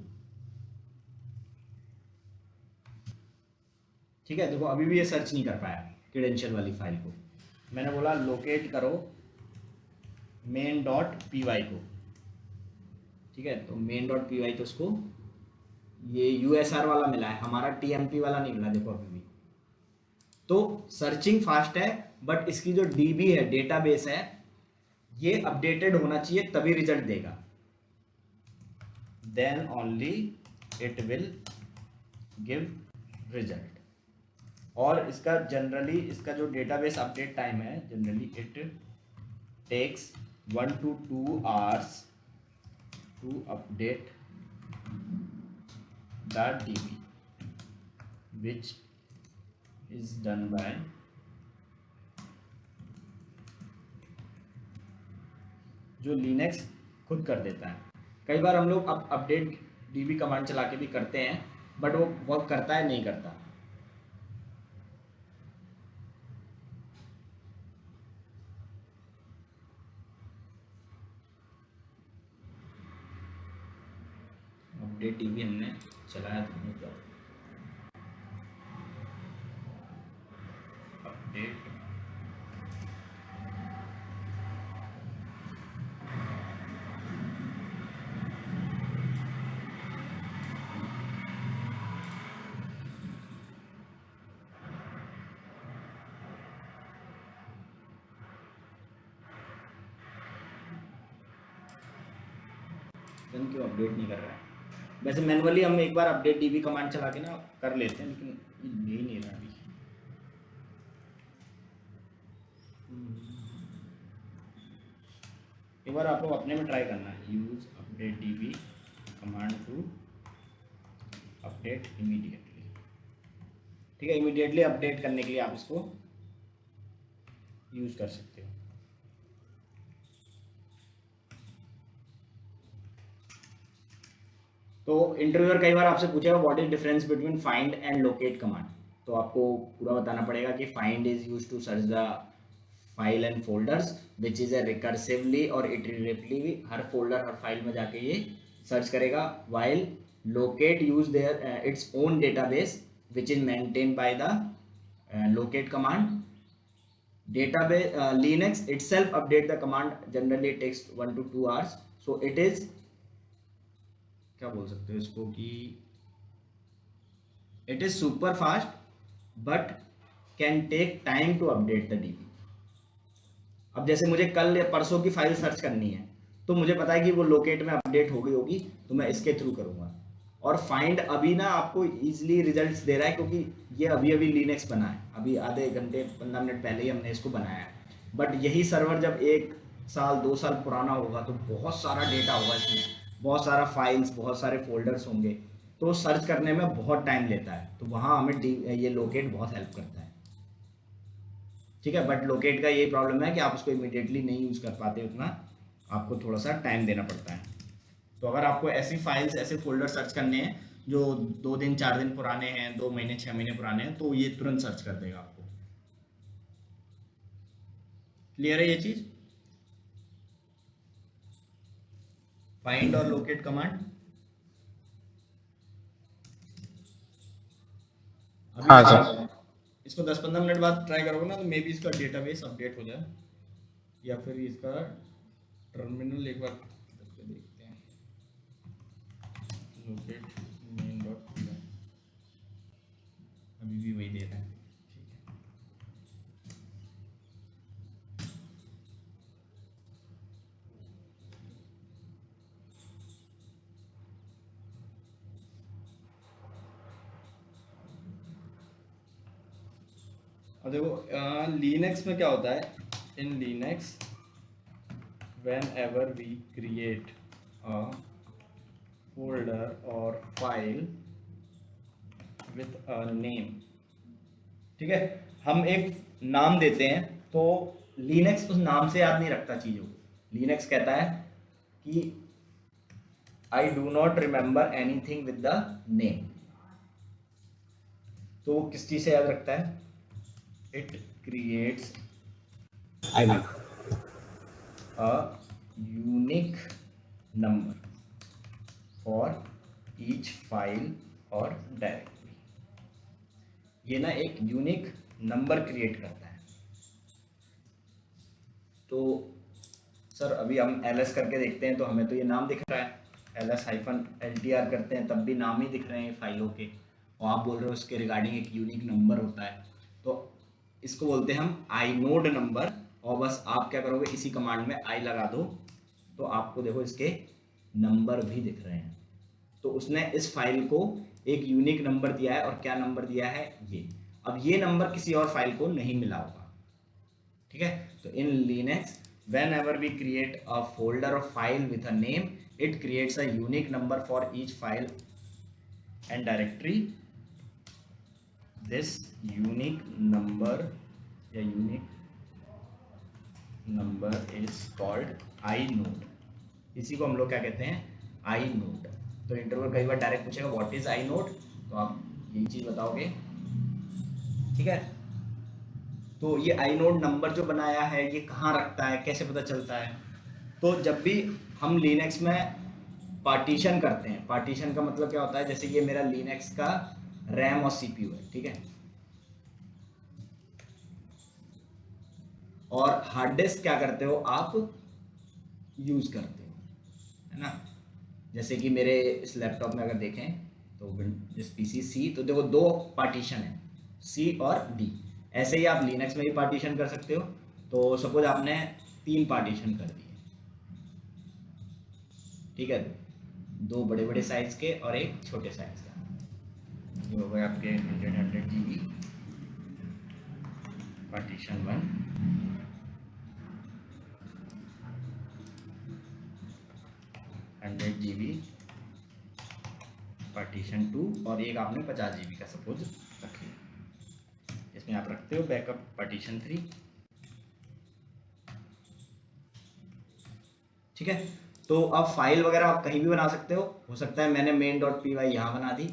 ठीक है। देखो अभी भी ये सर्च नहीं कर पाया क्रेडेंशियल वाली फाइल को। मैंने बोला लोकेट करो main.py को, ठीक है। तो main.py तो उसको ये USR वाला मिला है, हमारा TMP वाला नहीं मिला देखो अभी भी। तो सर्चिंग फास्ट है, बट इसकी जो DB है, डेटाबेस है, ये अपडेटेड होना चाहिए तभी रिजल्ट देगा। Then only it will give result. और इसका जनरली इसका जो डेटाबेस अपडेट टाइम है, generally it takes 1 to 2 hours to update the DB, which is done by जो लिनक्स खुद कर देता है। कई बार हम लोग अपडेट DB कमांड चला के भी करते हैं, बट वो वर्क करता है नहीं करता। अपडेट DB हमने चलाया था, नहीं क्या अपडेट क्यों अपडेट नहीं कर रहा है। वैसे मैनुअली हम एक बार अपडेट DB कमांड चला के ना कर लेते हैं, लेकिन ये ले नहीं रहा अभी। एक बार आप लोग अपने में ट्राई करना है, use update DB command to update immediately, ठीक है। इमीडिएटली अपडेट करने के लिए आप इसको यूज कर सकते हो। तो इंटरव्यूअर कई बार आपसे पूछेगा what is difference between find and locate command, तो आपको पूरा बताना पड़ेगा कि find is use to search the file and folders which is a recursively और इटरेटिवली, हर फोल्डर हर फाइल में जाके ये सर्च करेगा। While locate use their its own database which is maintain by the locate command. database Linux itself update the command, generally it takes 1 to 2 hours, so it is क्या बोल सकते हो इसको कि it is super fast but can take time to update the DB। अब जैसे मुझे कल या परसों की फाइल सर्च करनी है, तो मुझे पता है कि वो लोकेट में अपडेट हो गई होगी, तो मैं इसके थ्रू करूंगा। और फाइंड अभी ना आपको इजीली रिजल्ट्स दे रहा है, क्योंकि ये अभी अभी लिनक्स बना है, अभी आधे घंटे 15 मिनट पहले ही हमने इसको बनाया है। बट यही सर्वर जब 1 साल 2 साल पुराना होगा तो बहुत सारा डेटा होगा इसमें, बहुत सारा फाइल्स, बहुत सारे फोल्डर्स होंगे, तो सर्च करने में बहुत टाइम लेता है। तो वहाँ हमें ये लोकेट बहुत हेल्प करता है, ठीक है। बट लोकेट का ये प्रॉब्लम है कि आप उसको इमीडिएटली नहीं यूज़ कर पाते, उतना आपको थोड़ा सा टाइम देना पड़ता है। तो अगर आपको ऐसी फाइल्स, ऐसे फोल्डर सर्च करने हैं जो 2 दिन 4 दिन पुराने हैं, 2 महीने 6 महीने पुराने हैं, तो ये तुरंत सर्च कर देगा आपको। क्लियर है ये चीज? फाइंड और लोकेट कमांड
हाँ सर।
इसको 10-15 मिनट बाद ट्राई करोगे ना, तो मे बी इसका डेटाबेस अपडेट हो जाए, या फिर इसका टर्मिनल एक बार करके देखते हैं। लोकेट main.py अभी भी वही दे रहा है, ठीक है। अब देखो लिनक्स में क्या होता है, in Linux whenever we create a folder or file with a name, ठीक है। हम एक नाम देते हैं तो लिनक्स उस नाम से याद नहीं रखता चीज़ों को। लिनक्स कहता है कि I do not remember anything with the name. तो वो किस चीज़ से याद रखता है? It creates
I know
a unique number for each file और directory। ये ना एक यूनिक नंबर क्रिएट करता है। तो सर अभी हम ls करके देखते हैं तो हमें तो ये नाम दिख रहा है, ls-ltr करते हैं तब भी नाम ही दिख रहे हैं फाइलों के, और आप बोल रहे हो इसके रिगार्डिंग एक यूनिक नंबर होता है। तो इसको बोलते हैं हम आईनोड नंबर। और बस आप क्या करोगे, इसी कमांड में आई लगा दो तो आपको देखो इसके नंबर भी दिख रहे हैं। तो उसने इस फाइल को एक यूनिक नंबर दिया है, और क्या नंबर दिया है ये। अब ये नंबर किसी और फाइल को नहीं मिला होगा, ठीक है। तो in Linux whenever we create a folder or file with a name, it creates a unique number for each file and directory. This unique number is called inode। इसी को हम लोग क्या कहते हैं, inode। तो इंटरव्यू कई बार डायरेक्ट पूछेगा व्हाट इज inode, तो आप यही चीज बताओगे, ठीक है। तो ये inode नंबर जो बनाया है ये कहाँ रखता है, कैसे पता चलता है? तो जब भी हम लिनक्स में पार्टीशन करते हैं, पार्टीशन का मतलब क्या होता है, जैसे ये मेरा लिनक्स का रैम और सीपीयू है, ठीक है, और हार्ड डिस्क क्या करते हो आप यूज करते हो, है ना। जैसे कि मेरे इस लैपटॉप में अगर देखें तो जिस पीसी सी, तो देखो दो पार्टीशन है, सी और डी। ऐसे ही आप लिनक्स में भी पार्टीशन कर सकते हो। तो सपोज आपने 3 पार्टीशन कर दिए, ठीक है, 2 बड़े बड़े साइज के और एक छोटे साइज का। ये हो गए आपके 100 GB पार्टीशन 1, 100 GB पार्टीशन 2, और एक आपने 50 GB का सपोज रख लिया। इसमें आप रखते हो बैकअप पार्टीशन 3, ठीक है। तो अब फाइल वगैरह आप कहीं भी बना सकते हो सकता है मैंने main.py यहां बना दी,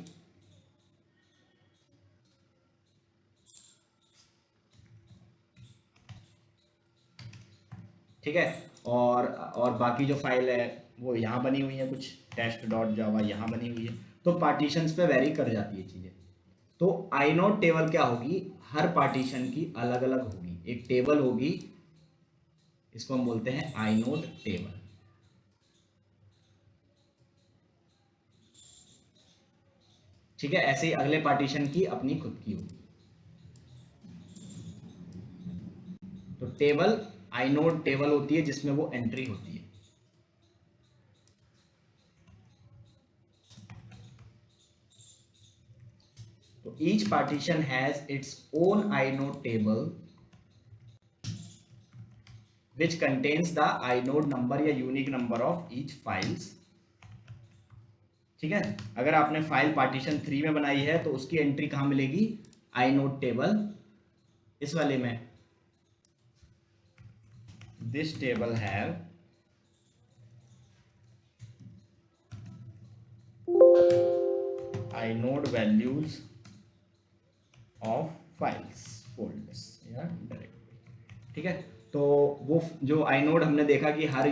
ठीक है, और बाकी जो फाइल है वो यहाँ बनी हुई है, कुछ test.java यहाँ बनी हुई है। तो पार्टीशंस पे वेरी कर जाती है चीज़ें। तो inode टेबल क्या होगी, हर पार्टीशन की अलग अलग होगी, एक टेबल होगी, इसको हम बोलते हैं inode टेबल, ठीक है। ऐसे ही अगले पार्टीशन की अपनी खुद की होगी। तो टेबल inode टेबल होती है जिसमें वो एंट्री होती है। तो each partition has its own inode table which contains the inode number या unique number of each files, ठीक है। अगर आपने फाइल पार्टीशन 3 में बनाई है तो उसकी एंट्री कहां मिलेगी, inode टेबल, इस वाले में। This table have inode values of files folders या डायरेक्टरी, ठीक है। तो वो जो inode हमने देखा कि हर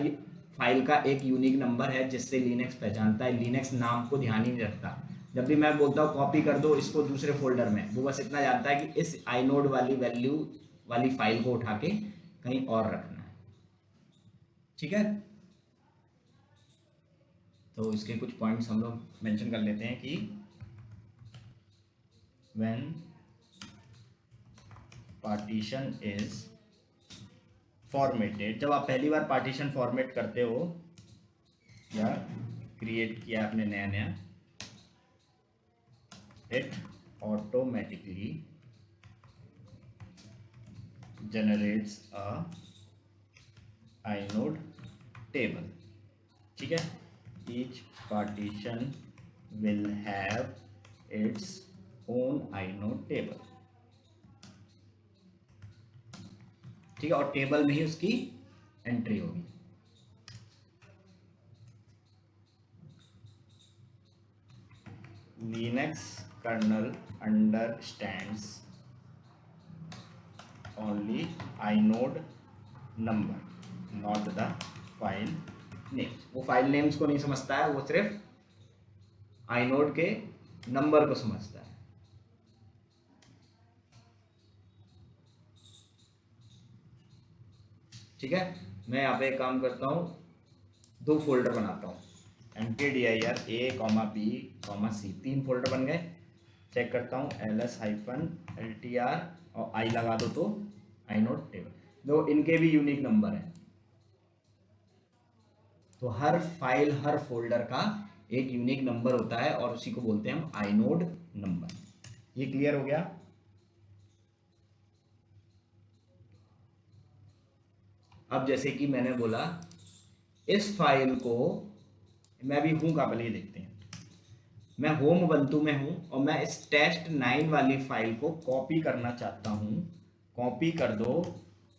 फाइल का एक यूनिक नंबर है जिससे लिनक्स पहचानता है। लिनक्स नाम को ध्यान ही नहीं रखता। जब भी मैं बोलता हूँ कॉपी कर दो इसको दूसरे फोल्डर में, वो बस इतना जानता है कि इस inode वाली वैल्यू वाली फाइल को उठा के कहीं और रखना है, ठीक है। तो इसके कुछ पॉइंट्स हम लोग मेंशन कर लेते हैं कि when partition is formatted, जब आप पहली बार पार्टीशन फॉर्मेट करते हो या क्रिएट किया आपने नया, it automatically generates a inode table, ठीक है। each partition will have its own inode table। ठीक है, और टेबल में ही उसकी एंट्री होगी। Linux kernel understands only inode number, not the file names. वो फाइल नेम्स को नहीं समझता है, वो सिर्फ inode के नंबर को समझता है। ठीक है, मैं यहाँ पे एक काम करता हूँ, 2 फोल्डर बनाता हूँ, mkdir a, b, c, 3 folder बन गए। चेक करता हूँ ls-ltr और i लगा दो तो inode टेबल, जो इनके भी यूनिक नंबर है। तो हर फाइल, हर फोल्डर का एक यूनिक नंबर होता है और उसी को बोलते हैं हम inode नंबर। ये क्लियर हो गया? अब जैसे कि मैंने बोला, इस फाइल को मैं भी हूँ का, पहले ये देखते हैं। मैं होम उबंटू में हूँ और मैं इस test9 वाली फाइल को कॉपी करना चाहता हूँ। कॉपी कर दो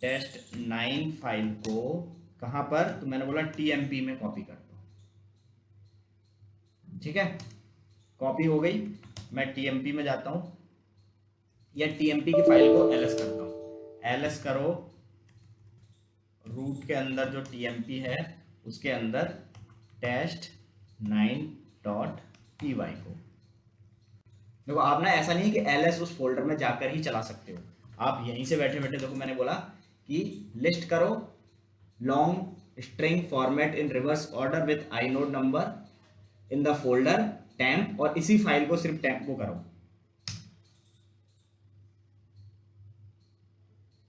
test9 फाइल को, कहाँ पर? तो मैंने बोला TMP में कॉपी कर दो। ठीक है, कॉपी हो गई। मैं TMP में जाता हूँ या TMP की फाइल को ls करता हूँ। ls करो, रूट के अंदर जो TMP है उसके अंदर test9.py को। देखो आप ना, ऐसा नहीं कि ls उस फोल्डर में जाकर ही चला सकते हो, आप यहीं से बैठे बैठे, देखो मैंने बोला कि लिस्ट करो long string format in reverse order with inode number in the folder temp, और इसी फाइल को सिर्फ temp को करो।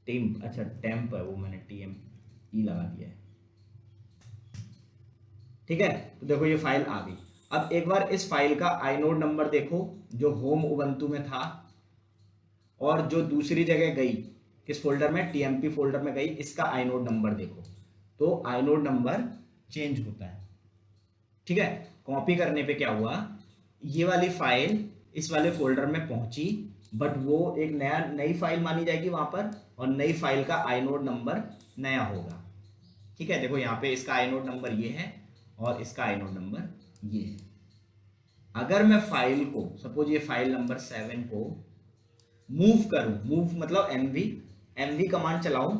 temp, अच्छा temp है वो, मैंने TMP लगा दिया है। ठीक है, तो देखो ये फाइल आ गई। अब एक बार इस फाइल का inode नंबर देखो, जो होम उबंटू में था और जो दूसरी जगह गई, किस फोल्डर में? TMP फोल्डर में गई, इसका inode नंबर देखो, तो inode नंबर चेंज होता है। ठीक है, कॉपी करने पे क्या हुआ, ये वाली फाइल इस वाले फोल्डर में पहुंची, बट वो एक नई फाइल मानी जाएगी वहां पर, और नई फाइल का inode नंबर नया होगा। ठीक है, देखो यहाँ पे इसका inode नंबर ये है और इसका inode नंबर ये है। अगर मैं फाइल को, सपोज ये फाइल नंबर 7 को मूव करूं, मूव मतलब mv कमांड चलाऊं,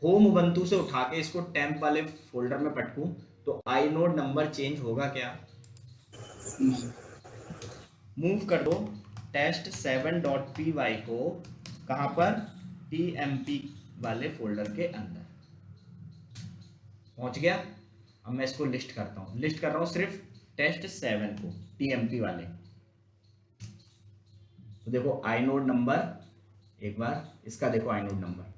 होम उबंटू से उठा के इसको टेम्प वाले फोल्डर में पटकूं, तो inode नंबर चेंज होगा क्या? मूव कर दो test7.py को, कहां पर? TMP वाले फोल्डर के अंदर पहुंच गया। अब मैं इसको लिस्ट करता हूं, लिस्ट कर रहा हूं सिर्फ test7 को, TMP वाले। तो देखो inode नंबर, एक बार इसका देखो inode नंबर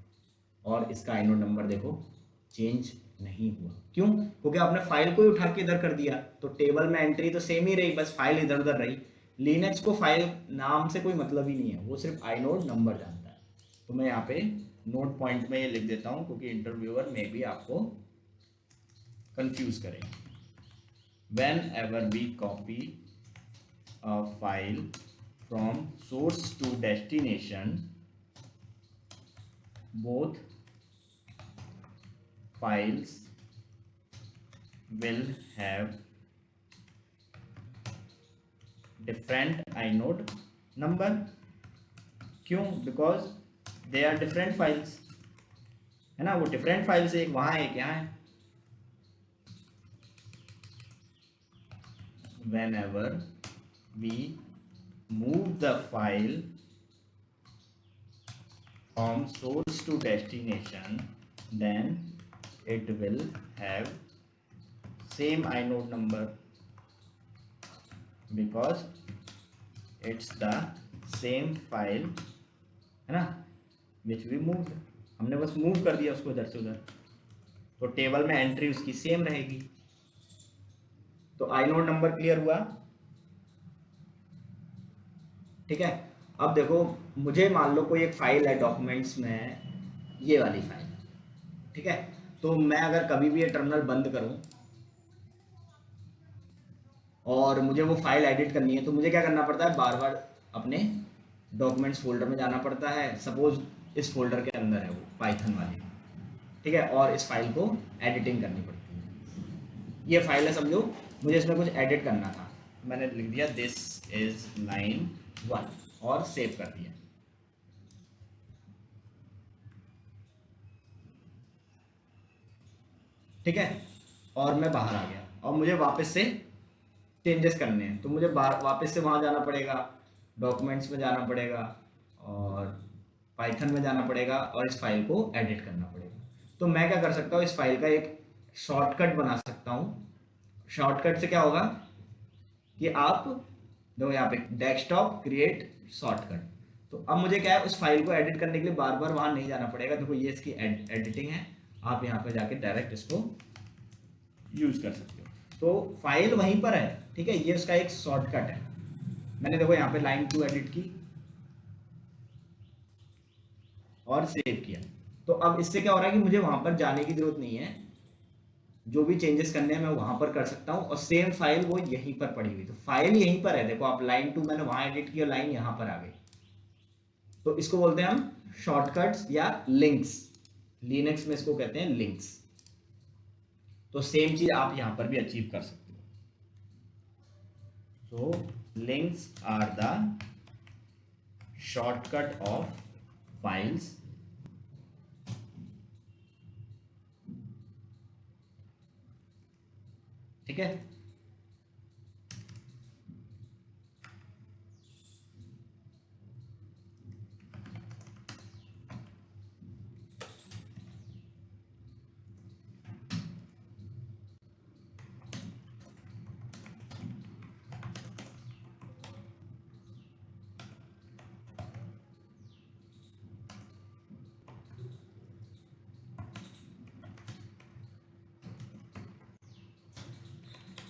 और इसका inode नंबर देखो, चेंज नहीं हुआ। क्यों? क्योंकि आपने फाइल को ही उठा के इधर कर दिया, तो टेबल में एंट्री तो सेम ही रही, बस फाइल इधर उधर रही। लिनक्स को फाइल नाम से कोई मतलब ही नहीं है, वो सिर्फ inode नंबर जानता है। तो मैं यहाँ पे नोट पॉइंट में ये लिख देता हूँ, क्योंकि इंटरव्यूअर में भी आपको कंफ्यूज करें। Whenever we copy a file from source to destination, both files will have different inode number. क्यों? Because they are different files, है ना, वो different files, एक वहाँ है, एक यहाँ है। Whenever we move the file from source to destination, then it will have same inode number, because it's the same file, है ना, which we moved। हमने बस मूव कर दिया उसको इधर से उधर, तो टेबल में एंट्री उसकी सेम रहेगी। तो inode नंबर क्लियर हुआ? ठीक है, अब देखो, मुझे मान लो कोई एक फाइल है डॉक्यूमेंट्स में, ये वाली फाइल, ठीक है, तो मैं अगर कभी भी ये टर्मिनल बंद करूं और मुझे वो फाइल एडिट करनी है, तो मुझे क्या करना पड़ता है? बार बार अपने डॉक्यूमेंट्स फोल्डर में जाना पड़ता है। सपोज इस फोल्डर के अंदर है वो पाइथन वाली, ठीक है, और इस फाइल को एडिटिंग करनी पड़ती है। ये फाइल है समझो, मुझे इसमें कुछ एडिट करना था, मैंने लिख दिया दिस इज लाइन 1 और सेव कर दिया। ठीक है, और मैं बाहर आ गया और मुझे वापस से चेंजेस करने हैं, तो मुझे वापस से वहाँ जाना पड़ेगा, डॉक्यूमेंट्स में जाना पड़ेगा और पाइथन में जाना पड़ेगा और इस फाइल को एडिट करना पड़ेगा। तो मैं क्या कर सकता हूँ, इस फाइल का एक शॉर्टकट बना सकता हूँ। शॉर्टकट से क्या होगा कि आप देखो यहाँ पे डेस्कटॉप क्रिएट शॉर्टकट, तो अब मुझे क्या है, उस फाइल को एडिट करने के लिए बार बार वहाँ नहीं जाना पड़ेगा। देखो ये इसकी एडिटिंग है, आप यहाँ पे जाके डायरेक्ट इसको यूज कर सकते हो। तो फाइल वहीं पर है, ठीक है, ये उसका एक शॉर्टकट है। मैंने देखो यहाँ पे लाइन 2 एडिट की और सेव किया, तो अब इससे क्या हो रहा है कि मुझे वहां पर जाने की जरूरत नहीं है, जो भी चेंजेस करने हैं मैं वहां पर कर सकता हूँ और सेम फाइल वो यहीं पर पड़ी हुई, तो फाइल यहीं पर है। देखो आप लाइन 2 मैंने वहां एडिट की और लाइन यहाँ पर आ गई, तो इसको बोलते हैं हम शॉर्टकट्स या लिंक्स। लिनक्स में इसको कहते हैं लिंक्स। तो सेम चीज आप यहां पर भी अचीव कर सकते हो। So links are the shortcut of files ठीक है।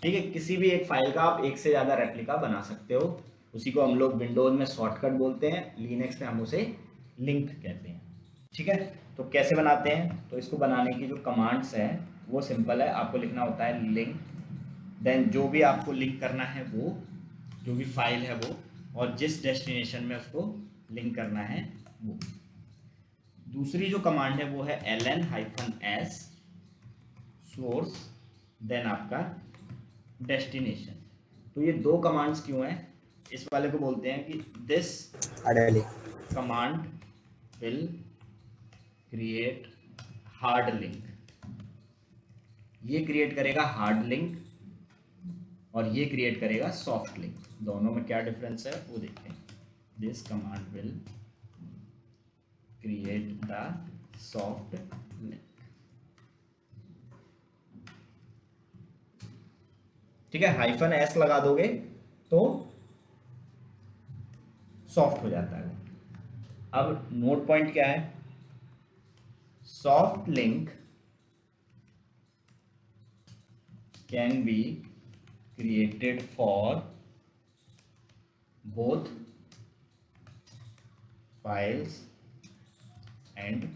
ठीक है, किसी भी एक फाइल का आप एक से ज़्यादा रेप्लिका बना सकते हो, उसी को हम लोग विंडोज में शॉर्टकट बोलते हैं, लिनक्स में हम उसे लिंक कहते हैं। ठीक है, तो कैसे बनाते हैं, तो इसको बनाने की जो कमांड्स हैं वो सिंपल है, आपको लिखना होता है लिंक, देन जो भी आपको लिंक करना है वो जो भी फाइल है वो, और जिस डेस्टिनेशन में उसको लिंक करना है वो। दूसरी जो कमांड है वो है ln-s सोर्स देन आपका डेस्टिनेशन। तो ये दो कमांड्स क्यों हैं, इस वाले को बोलते हैं कि this command will create hard link, ये क्रिएट करेगा हार्ड लिंक और ये क्रिएट करेगा सॉफ्ट लिंक। दोनों में क्या डिफरेंस है वो देखते हैं। This command will create the soft link, ठीक है, -s लगा दोगे तो सॉफ्ट हो जाता है। अब नोट पॉइंट क्या है, soft link can be created for both files and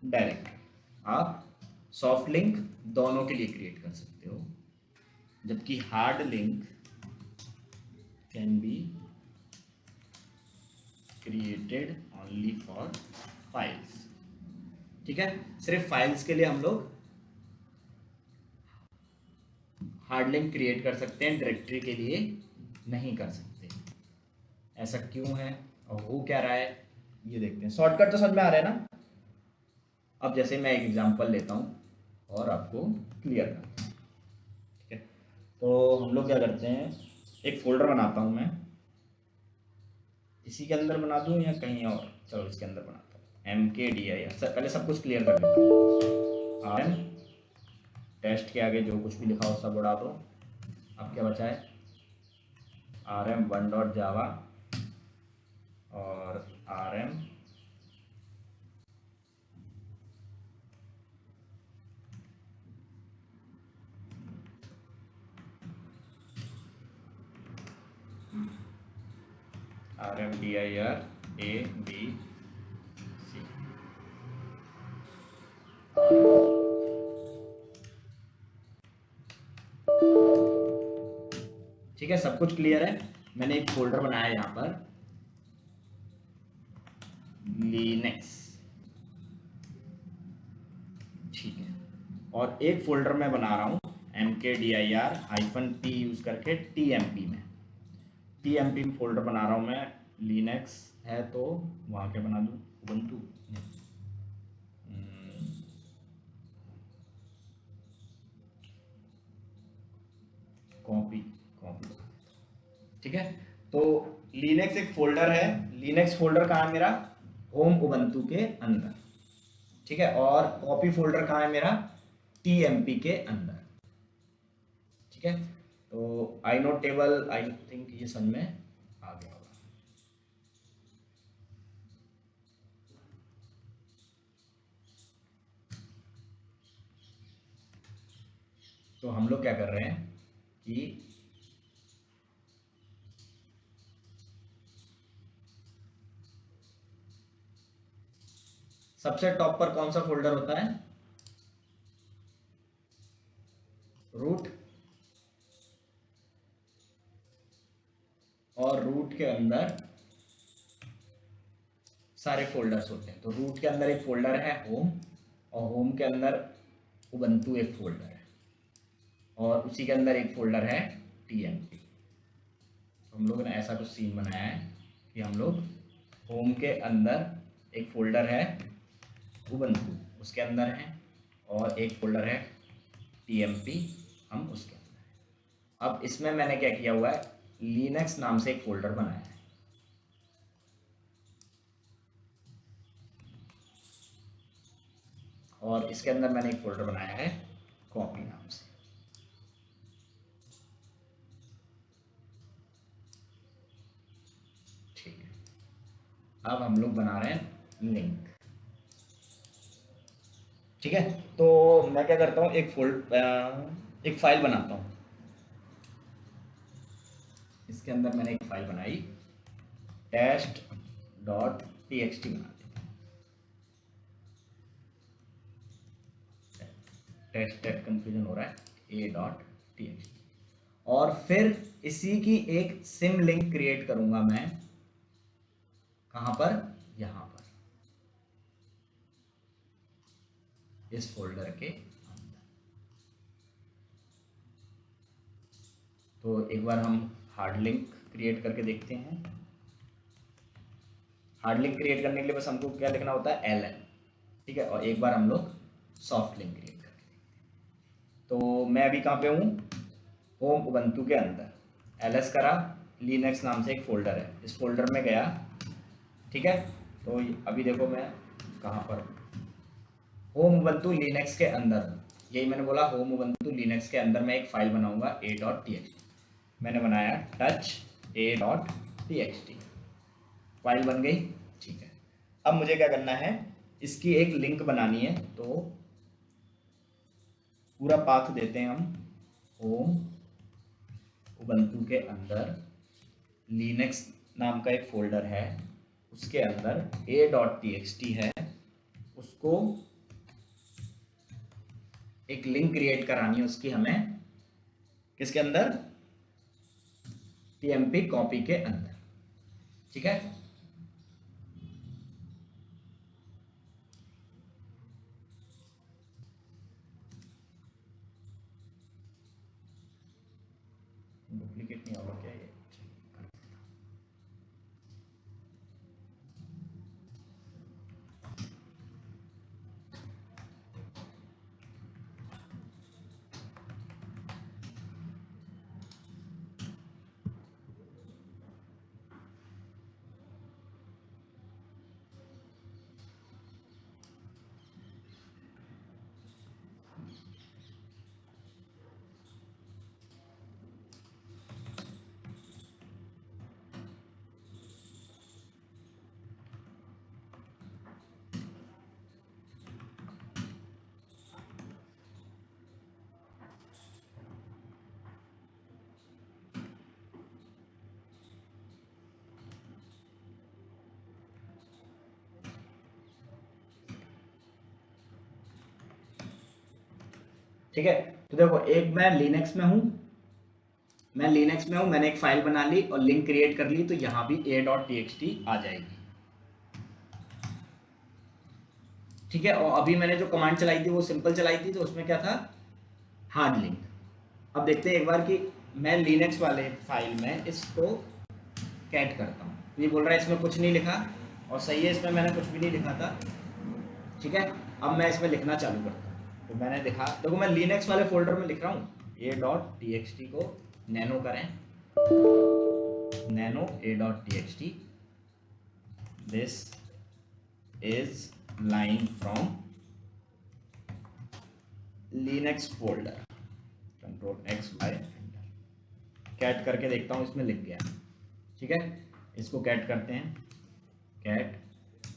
directory. आप सॉफ्ट लिंक दोनों के लिए क्रिएट कर सकते हो, जबकि hard link can be created only for files. ठीक है, सिर्फ फाइल्स के लिए हम लोग हार्ड लिंक क्रिएट कर सकते हैं, डायरेक्टरी के लिए नहीं कर सकते। ऐसा क्यों है और वो क्या रहा है ये देखते हैं। शॉर्टकट तो समझ में आ रहा है ना। अब जैसे मैं एक एग्जांपल लेता हूँ और आपको क्लियर करता हूँ। ठीक है, तो हम लोग क्या करते हैं, एक फोल्डर बनाता हूँ मैं, इसी के अंदर बना दूँ या कहीं और, चलो इसके अंदर बनाता हूँ mkdir। पहले सब कुछ क्लियर कर देता हूँ। rm टेस्ट के आगे जो कुछ भी लिखा हो सब उड़ा दो। अब क्या बचा है, rm1.java और rm rmdir a b c। ठीक है, सब कुछ क्लियर है। मैंने एक फोल्डर बनाया है यहाँ पर लिनक्स, ठीक है, और एक फोल्डर मैं बना रहा हूँ mkdir-p यूज़ करके tmp में, tmp में फोल्डर बना रहा हूँ मैं। लिनक्स है तो वहाँ क्या बना दूँ, ubuntu, कॉपी कॉपी, ठीक है। तो लिनक्स एक फोल्डर है, लिनक्स फोल्डर कहाँ है मेरा, होम उबंटू के अंदर, ठीक है। और कॉपी फोल्डर कहाँ है मेरा, टीएमपी के अंदर, ठीक है। तो आई नोट टेबल, आई थिंक ये समझ में आ गया होगा। तो हम लोग क्या कर रहे हैं कि सबसे टॉप पर कौन सा फोल्डर होता है, रूट, और रूट के अंदर सारे फोल्डर्स होते हैं। तो रूट के अंदर एक फोल्डर है होम, और होम के अंदर उबंटू एक फोल्डर है, और उसी के अंदर एक फोल्डर है टीएमपी। तो हम लोगों ने ऐसा कुछ सीन बनाया है कि हम लोग होम के अंदर एक फोल्डर है उबंटू, उसके अंदर है, और एक फोल्डर है टीएमपी, हम उसके अंदर है। अब इसमें मैंने क्या किया हुआ है, लिनक्स नाम से एक फोल्डर बनाया है, और इसके अंदर मैंने एक फोल्डर बनाया है कॉपी नाम से। ठीक है, अब हम लोग बना रहे हैं लिंक, ठीक है। तो मैं क्या करता हूँ, एक फाइल बनाता हूँ, इसके अंदर मैंने एक फाइल बनाई test.txt बना दी, टेस्ट कंफ्यूजन हो रहा है, a.txt, और फिर इसी की एक सिम लिंक क्रिएट करूंगा मैं, कहां पर, यहां पर, इस फोल्डर के अंदर। तो एक बार हम हार्ड लिंक क्रिएट करके देखते हैं। हार्ड लिंक क्रिएट करने के लिए बस हमको क्या लिखना होता है, ln, ठीक है। और एक बार हम लोग सॉफ्ट लिंक क्रिएट करके देखते हैं। तो मैं अभी कहाँ पे हूँ, होम उबंटू के अंदर ls करा, लिनक्स नाम से एक फोल्डर है, इस फोल्डर में गया, ठीक है। तो अभी देखो मैं कहाँ पर, होम उबंटू लिनक्स के अंदर, यही मैंने बोला, होम उबंटू लिनक्स के अंदर मैं एक फाइल बनाऊंगा a.txt, मैंने बनाया touch a.txt, फाइल बन गई, ठीक है। अब मुझे क्या करना है, इसकी एक लिंक बनानी है। तो पूरा पाथ देते हैं हम, होम उबंटू के अंदर लिनक्स नाम का एक फोल्डर है, उसके अंदर a.txt है, उसको एक लिंक क्रिएट करानी है उसकी हमें, किसके अंदर, टीएमपी कॉपी के अंदर, ठीक है। डुप्लीकेट नहीं होगा क्या ये, ठीक है। तो देखो, एक मैं लिनक्स में हूँ, मैंने एक फाइल बना ली और लिंक क्रिएट कर ली, तो यहाँ भी a.txt आ जाएगी। ठीक है, और अभी मैंने जो कमांड चलाई थी वो सिंपल चलाई थी, तो उसमें क्या था, हार्ड लिंक। अब देखते हैं एक बार कि मैं लिनक्स वाले फाइल में इसको कैट करता हूँ। ये बोल रहा है इसमें कुछ नहीं लिखा, और सही है, इसमें मैंने कुछ भी नहीं लिखा था। ठीक है, अब मैं इसमें लिखना चालू करता हूँ। तो मैंने लिखा, देखो मैं लिनक्स वाले फोल्डर में लिख रहा हूँ, a.txt को नैनो करें, nano a.txt, this is line from linux folder, control X Y enter, cat करके देखता हूँ इसमें लिख गया। ठीक है, इसको कैट करते हैं, कैट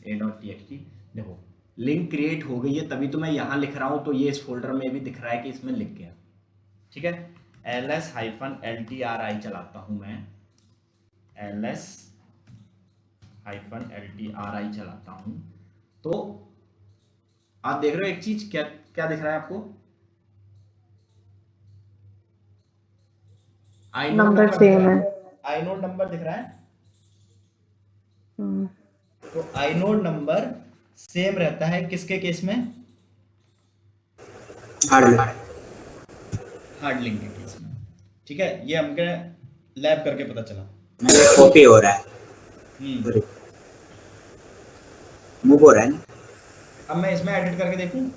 a.txt, देखो लिंक क्रिएट हो गई है, तभी तो मैं यहाँ लिख रहा हूँ, तो ये इस फोल्डर में भी दिख रहा है कि इसमें लिख गया। ठीक है, ls-ltri चलाता हूँ मैं, ls-ltri चलाता हूँ, तो आप देख रहे हो एक चीज, क्या क्या दिख रहा है आपको, आइनोड
नंबर सेम है।
आइनोड नंबर दिख रहा है।
हम्म,
तो आइनोड नंबर सेम रहता है किसके केस में,
हार्ड
हार्ड लिंक के केस में। ठीक है, ये हमके लैब करके पता चला।
में कॉपी हो रहा है,
हम्म,
मूव हो रहा है ना।
अब मैं इसमें एडिट करके देखूं,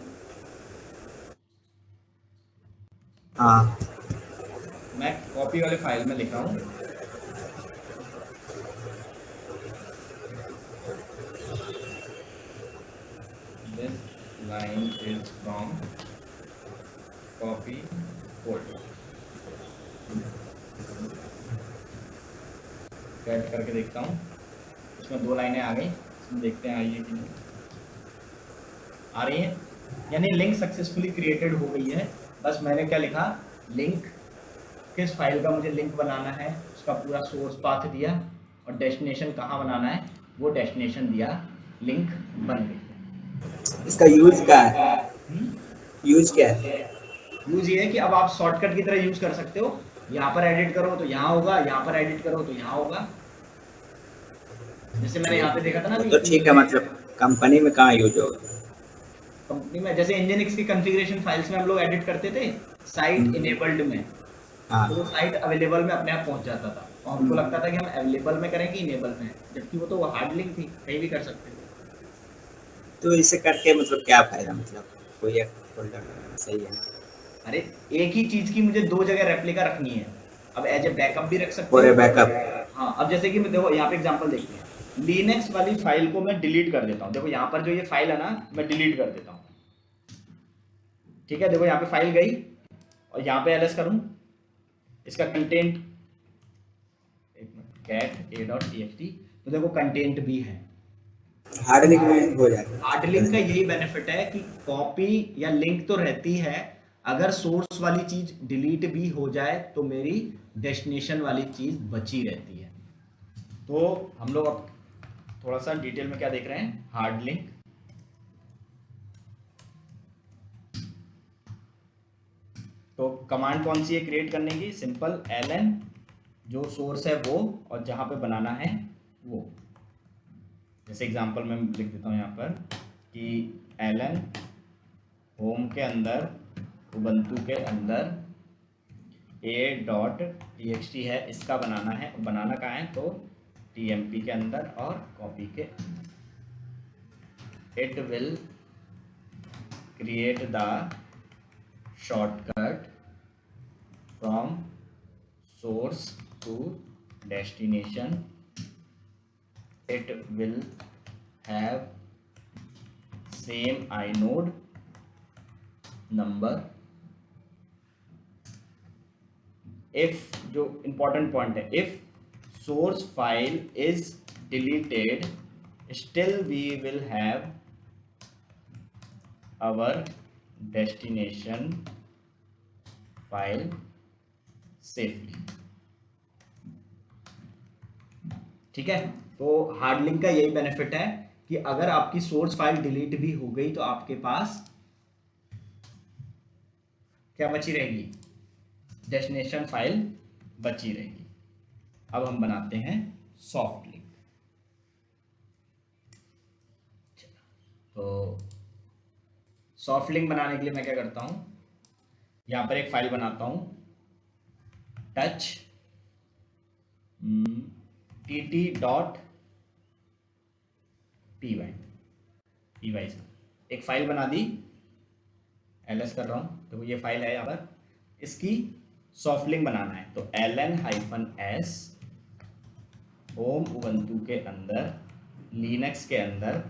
हाँ,
मैं कॉपी वाले फाइल में लिख रहा हूँ, this line is from copy folder, cat करके देखता हूँ, इसमें 2 लाइनें आ गई, इसमें देखते हैं आई है कि नहीं आ रही है, यानी लिंक सक्सेसफुली क्रिएटेड हो गई है। बस मैंने क्या लिखा, लिंक किस फाइल का मुझे लिंक बनाना है, उसका पूरा सोर्स पाथ दिया, और डेस्टिनेशन कहाँ बनाना है वो डेस्टिनेशन दिया, लिंक बन गई।
इसका यूज क्या है, यूज क्या है?
यूज ये है कि अब आप शॉर्टकट की तरह यूज कर सकते हो, यहाँ पर एडिट करो तो यहाँ होगा, यहाँ पर एडिट करो तो यहाँ होगा। जैसे मैंने यहाँ पे देखा था ना,
तो ठीक है, मतलब कंपनी में कहाँ यूज होगा?
कंपनी में जैसे इंजीनिक्स की कॉन्फ़िगरेशन फाइल्स में हम लोग एडिट करते थे, साइट इनेबल्ड में,
हाँ,
तो वो साइट अवेलेबल में अपने आप पहुंच जाता था, और हमको लगता था कि हम अवेलेबल में करें कि इनेबल में, जबकि वो तो हार्ड लिंक थी, कहीं भी कर सकते थे।
तो इसे करके मतलब क्या फायदा, मतलब कोई एक फोल्डर सही है?
अरे एक ही चीज की मुझे 2 जगह रेप्लिका रखनी है, अब एज ए बैकअप भी रख सकते
फॉर ए
हो।
बैकअप।
हाँ, अब जैसे कि देखो यहाँ पे एग्जांपल देखते हैं, लिनक्स वाली फाइल को मैं डिलीट कर देता हूँ, देखो यहाँ पर जो ये फाइल है ना, मैं डिलीट कर देता हूँ। ठीक है, देखो यहाँ पे फाइल गई, और यहाँ पे ls करूँ, इसका कंटेंट कैट a.txt, तो देखो कंटेंट भी है।
हार्ड लिंक में हो जाएगा।
हार्ड लिंक का यही बेनिफिट है कि कॉपी या लिंक तो रहती है, अगर सोर्स वाली चीज डिलीट भी हो जाए तो मेरी डेस्टिनेशन वाली चीज बची रहती है। तो हम लोग अब थोड़ा सा डिटेल में क्या देख रहे हैं, हार्ड लिंक। तो कमांड कौन सी है क्रिएट करने की, सिंपल ln, जो सोर्स है वो, और जहां पे बनाना है वो। जैसे एग्जांपल में लिख देता हूँ यहाँ पर कि ln होम के अंदर, उबंटू के अंदर a.txt है, इसका बनाना है, बनाना कहाँ है, तो tmp के अंदर और कॉपी के अंदर। It will create the shortcut from source to destination, it will have same inode number if, जो important point है, if source file is deleted still we will have our destination file safely। ठीक है, तो hard link का यही benefit है कि अगर आपकी सोर्स फाइल डिलीट भी हो गई तो आपके पास क्या बची रहेगी, डेस्टिनेशन फाइल बची रहेगी। अब हम बनाते हैं सॉफ्ट लिंक। तो सॉफ्ट लिंक बनाने के लिए मैं क्या करता हूँ, यहाँ पर एक फाइल बनाता हूँ टच tt.py से एक फाइल बना दी, ls कर रहा हूँ, तो ये फाइल है यहाँ पर, इसकी सॉफ्ट लिंक बनाना है तो ln-s होम उबंटू के अंदर लिनक्स के अंदर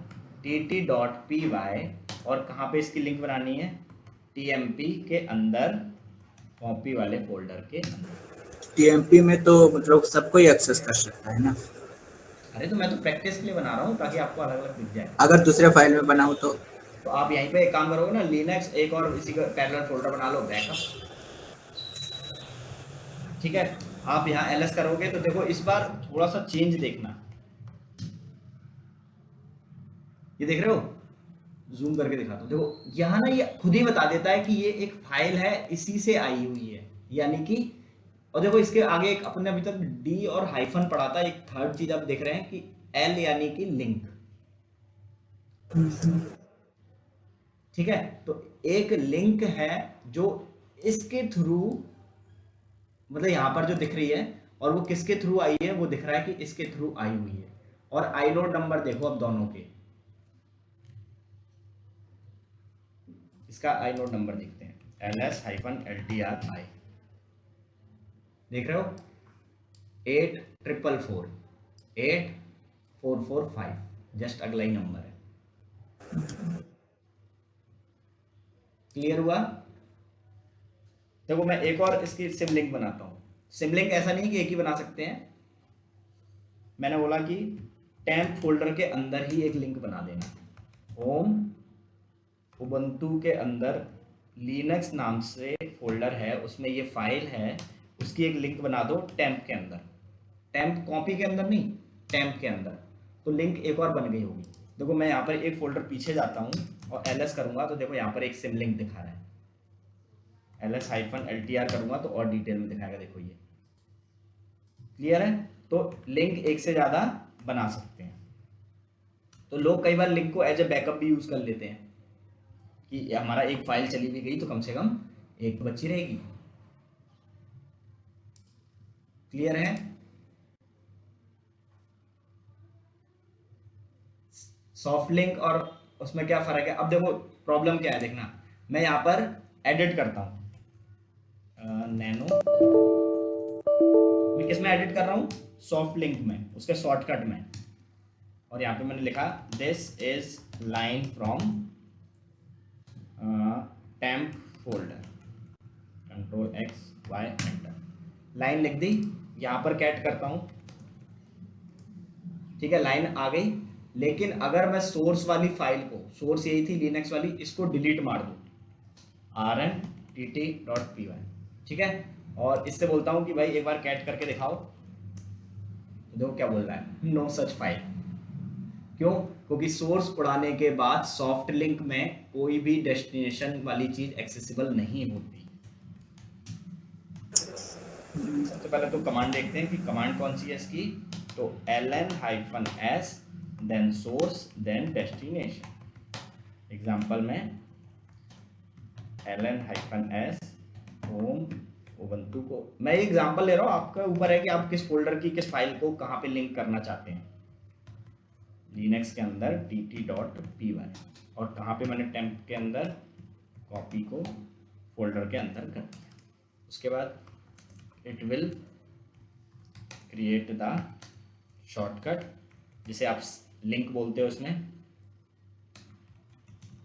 tt.py और कहाँ पे इसकी लिंक बनानी है, tmp के अंदर कॉपी वाले फोल्डर के अंदर।
टीएमपी में तो मतलब सब कोई एक्सेस कर सकता है ना।
अरे तो मैं तो प्रैक्टिस के लिए बना रहा हूँ ताकि आपको अलग अलग दिख जाए।
अगर दूसरे फाइल में बनाऊं तो
आप यहीं पे एक काम करोगे ना, लिनक्स एक और इसी का पैरेलल फोल्डर बना लो, बैकअप, ठीक है। आप यहाँ ls करोगे तो देखो इस बार थोड़ा सा चेंज देखना, ये देख रहे हो, जूम करके दिखाता हूँ, देखो यहाँ ना ये खुद ही बता देता है कि ये एक फाइल है, इसी से आई हुई है, यानी कि, और देखो इसके आगे एक अपने अभी तक डी और हाइफन पढ़ा था, एक थर्ड चीज आप देख रहे हैं कि एल यानी कि लिंक, ठीक है। तो एक लिंक है जो इसके थ्रू, मतलब यहां पर जो दिख रही है, और वो किसके थ्रू आई है, वो दिख रहा है कि इसके थ्रू आई हुई है। और आईनोड नंबर देखो अब दोनों के, इसका आईनोड नंबर देखते हैं, ls-ltri, देख रहे हो 8444 8445, जस्ट अगला ही नंबर है। क्लियर हुआ? देखो मैं एक और इसकी सिम लिंक बनाता हूँ। सिम लिंक ऐसा नहीं कि एक ही बना सकते हैं, मैंने बोला कि टेम्प फोल्डर के अंदर ही एक लिंक बना देना, होम उबंटू के अंदर लिनक्स नाम से फोल्डर है, उसमें ये फाइल है, उसकी एक लिंक बना दो टेम्प के अंदर, टेम्प कॉपी के अंदर नहीं, टेम्प के अंदर, तो लिंक एक और बन गई होगी। देखो मैं यहाँ पर एक फोल्डर पीछे जाता हूँ और ls करूँगा तो देखो यहाँ पर एक सिम लिंक दिखा रहा है, ls-ltr करूँगा तो और डिटेल में दिखाएगा, देखो ये क्लियर है। तो लिंक एक से ज़्यादा बना सकते हैं, तो लोग कई बार लिंक को एज ए बैकअप भी यूज़ कर लेते हैं कि हमारा एक फाइल चली भी गई तो कम से कम एक बची रहेगी। क्लियर है? सॉफ्ट लिंक और उसमें क्या फर्क है, अब देखो प्रॉब्लम क्या है, देखना मैं यहाँ पर एडिट करता हूँ, नैनो, मैं किस में एडिट कर रहा हूँ, सॉफ्ट लिंक में, उसके शॉर्टकट में, और यहाँ पे मैंने लिखा this is line from temp folder, control X Y enter, line लिख दी, यहाँ पर कैट करता हूँ, ठीक है, लाइन आ गई। लेकिन अगर मैं सोर्स वाली फाइल को, सोर्स यही थी लिनक्स वाली, इसको डिलीट मार दूँ, rntt.py, ठीक है, और इससे बोलता हूँ कि भाई एक बार कैट करके दिखाओ, तो देखो क्या बोल रहा है, नो सच फाइल। क्यों? क्योंकि सोर्स उड़ाने के बाद सॉफ्ट लिंक में कोई भी डेस्टिनेशन वाली चीज एक्सेसिबल नहीं होती। सबसे पहले तो कमांड देखते हैं कि कमांड कौन सी है इसकी, तो ln-s then source then destination. Example में ln-s होम उबंटू को, मैं एग्जांपल ले रहा हूँ, आपका ऊपर है कि आप किस फोल्डर की किस फाइल को कहाँ पे लिंक करना चाहते हैं। लिनक्स के अंदर tt.py और कहाँ पे मैंने टेम्प के अंदर कॉपी को फोल्डर के अंदर कर दिया। उसके बाद it will create the shortcut, जिसे आप लिंक बोलते हो, उसमें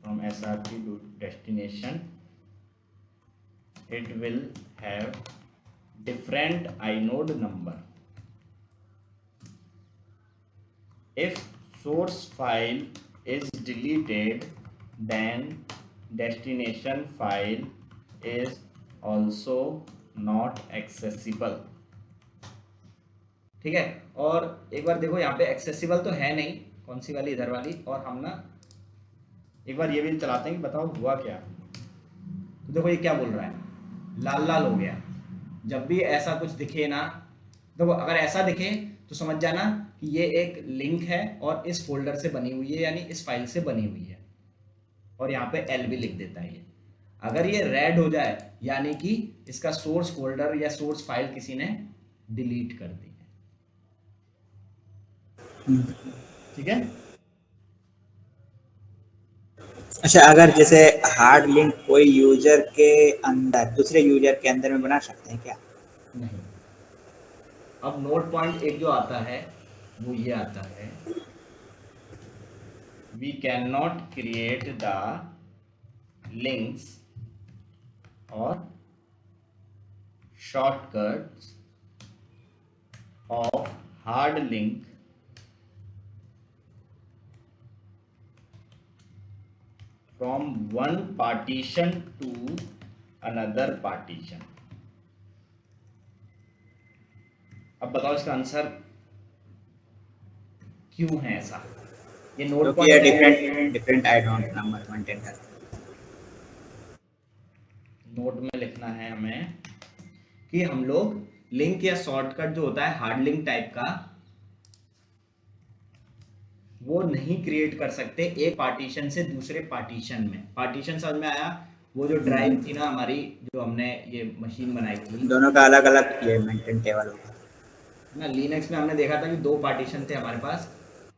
from src to destination it will have different inode number. If source file is deleted, then destination file is also not accessible. ठीक है, और एक बार देखो यहाँ पे एक्सेसिबल तो है नहीं, कौन सी वाली, इधर वाली, और हम ना एक बार ये भी चलाते हैं कि बताओ हुआ क्या। तो देखो ये क्या बोल रहा है, लाल लाल हो गया। जब भी ऐसा कुछ दिखे ना, देखो अगर ऐसा दिखे तो समझ जाना कि ये एक लिंक है और इस फोल्डर से बनी हुई है, यानी इस फाइल से बनी हुई है। और यहाँ पे एल भी लिख देता है ये। अगर ये रेड हो जाए यानी कि इसका सोर्स फोल्डर या सोर्स फाइल किसी ने डिलीट कर दी है। ठीक है।
अच्छा, अगर जैसे हार्ड लिंक कोई यूजर के अंदर दूसरे यूजर के अंदर में बना सकते हैं क्या?
नहीं। अब नोट पॉइंट एक जो आता है वो ये आता है, we can not create the links और shortcuts of hard link from one partition to another partition। अब बताओ इसका आंसर क्यों है ऐसा? ये नोट
क्योंकि ये
point
different I don't number maintain करते हैं।
नोट में लिखना है हमें कि हम लोग लिंक या शॉर्टकट जो होता है हार्ड लिंक टाइप का वो नहीं क्रिएट कर सकते एक पार्टीशन से दूसरे पार्टीशन में। पार्टीशन समझ में आया? वो जो ड्राइव थी ना हमारी, जो हमने ये मशीन बनाई थी,
दोनों का अलग अलग ये मेंटेन टेबल होगा
ना। लिनक्स में हमने देखा था कि 2 पार्टीशन थे हमारे पास।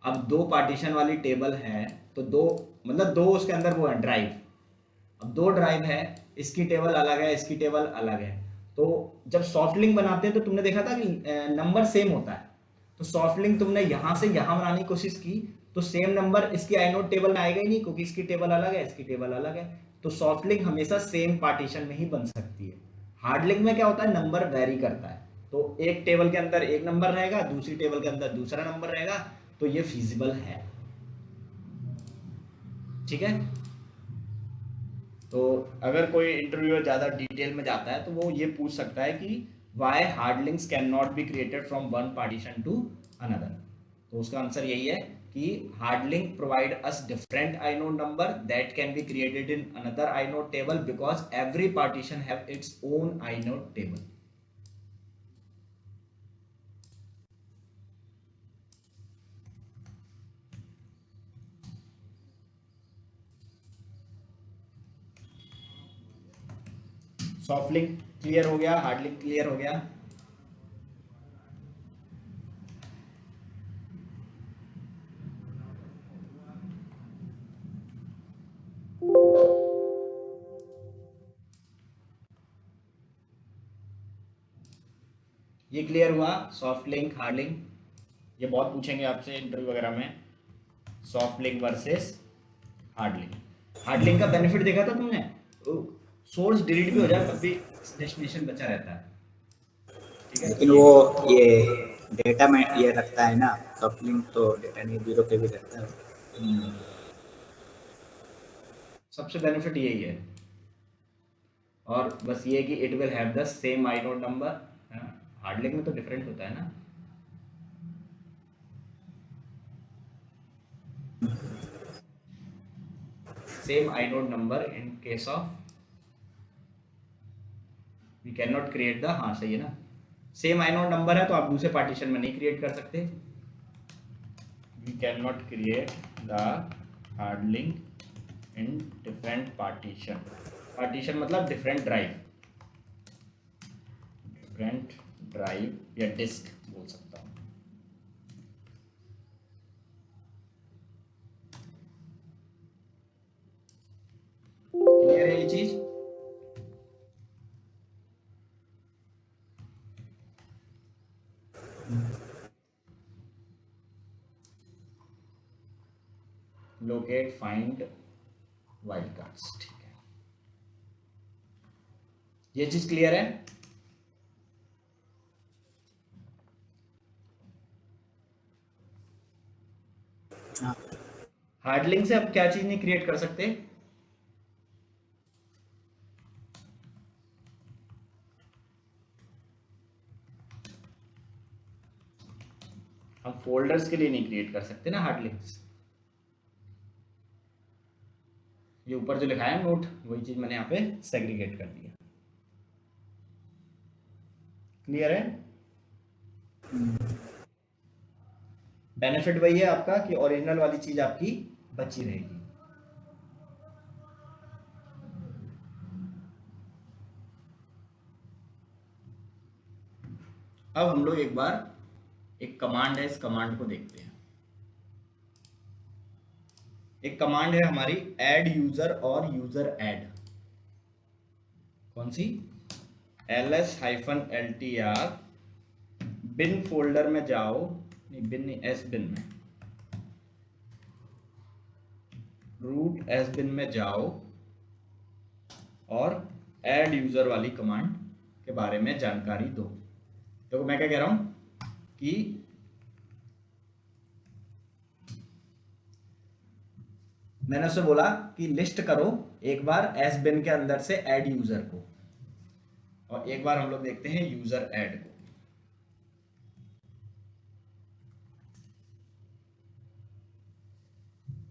अब 2 पार्टीशन वाली टेबल है तो 2 मतलब 2 उसके अंदर वो है ड्राइव। अब 2 ड्राइव है, इसकी टेबल अलग है, इसकी टेबल अलग है। तो जब सॉफ्ट लिंक बनाते हैं तो तुमने देखा था कि नंबर सेम होता है। तो सॉफ्ट लिंक तुमने यहाँ से यहाँ बनाने की कोशिश की तो सेम नंबर इसकी आइनोड टेबल में आएगा ही नहीं, क्योंकि इसकी टेबल अलग है, इसकी टेबल अलग है। तो सॉफ्ट लिंक हमेशा सेम पार्टीशन में ही बन सकती है। हार्ड लिंक में क्या होता है, नंबर वेरी करता है। तो एक टेबल के अंदर एक नंबर रहेगा, दूसरी टेबल के अंदर दूसरा नंबर रहेगा, तो ये फिजिबल है। ठीक है। तो अगर कोई इंटरव्यूअर ज़्यादा डिटेल में जाता है तो वो ये पूछ सकता है कि why hard links can not be created from one partition to another. तो उसका आंसर यही है कि hard link provide us different inode number that can be created in another inode table because every partition have its own inode table. Soft link clear हो गया, hard link clear हो गया। ये क्लियर हुआ, soft link hard link. ये बहुत पूछेंगे आपसे इंटरव्यू वगैरह में, soft link versus hard link. Hard link का बेनिफिट देखा था तुमने, सोर्स डिलीट भी हो जाए तब भी डेस्टिनेशन बचा रहता है। ठीक है।
लेकिन वो ये डेटा में ये रखता है ना, सॉफ्ट लिंक तो डेटा नहीं जीरो पे भी रखता है।
सबसे बेनिफिट यही है। और बस ये कि it will have the same inode number. Hard link में तो डिफरेंट होता है ना। Same inode number in case of we can not create the, हाँ सही है ना, सेम inode नंबर है तो आप दूसरे पार्टीशन में नहीं क्रिएट कर सकते। We can not create the hard link in different partition. Partition मतलब डिफरेंट ड्राइव, डिफरेंट ड्राइव या डिस्क बोल सकता हूँ। क्लियर है ये चीज? Locate find wild cards. ठीक है, ये चीज क्लियर है? हार्ड लिंक से अब क्या चीज नहीं क्रिएट कर सकते? हम फोल्डर्स के लिए नहीं क्रिएट कर सकते ना हार्ड लिंक्स। ये ऊपर जो लिखा है नोट, वही चीज मैंने यहाँ पे सेग्रीगेट कर दिया। क्लियर है? बेनिफिट वही है आपका कि ओरिजिनल वाली चीज आपकी बची रहेगी। अब हम लोग एक बार एक कमांड है, इस कमांड को देखते हैं। एक कमांड है हमारी ऐड यूजर और यूजर ऐड। कौन सी? ls-ltr बिन फोल्डर में जाओ, नहीं बिन नहीं, एस बिन में, रूट एस बिन में जाओ और ऐड यूजर वाली कमांड के बारे में जानकारी दो। तो मैं क्या कह रहा हूं कि मैंने उससे बोला कि लिस्ट करो एक बार एस बिन के अंदर से ऐड यूजर को, और एक बार हम लोग देखते हैं यूजर ऐड को।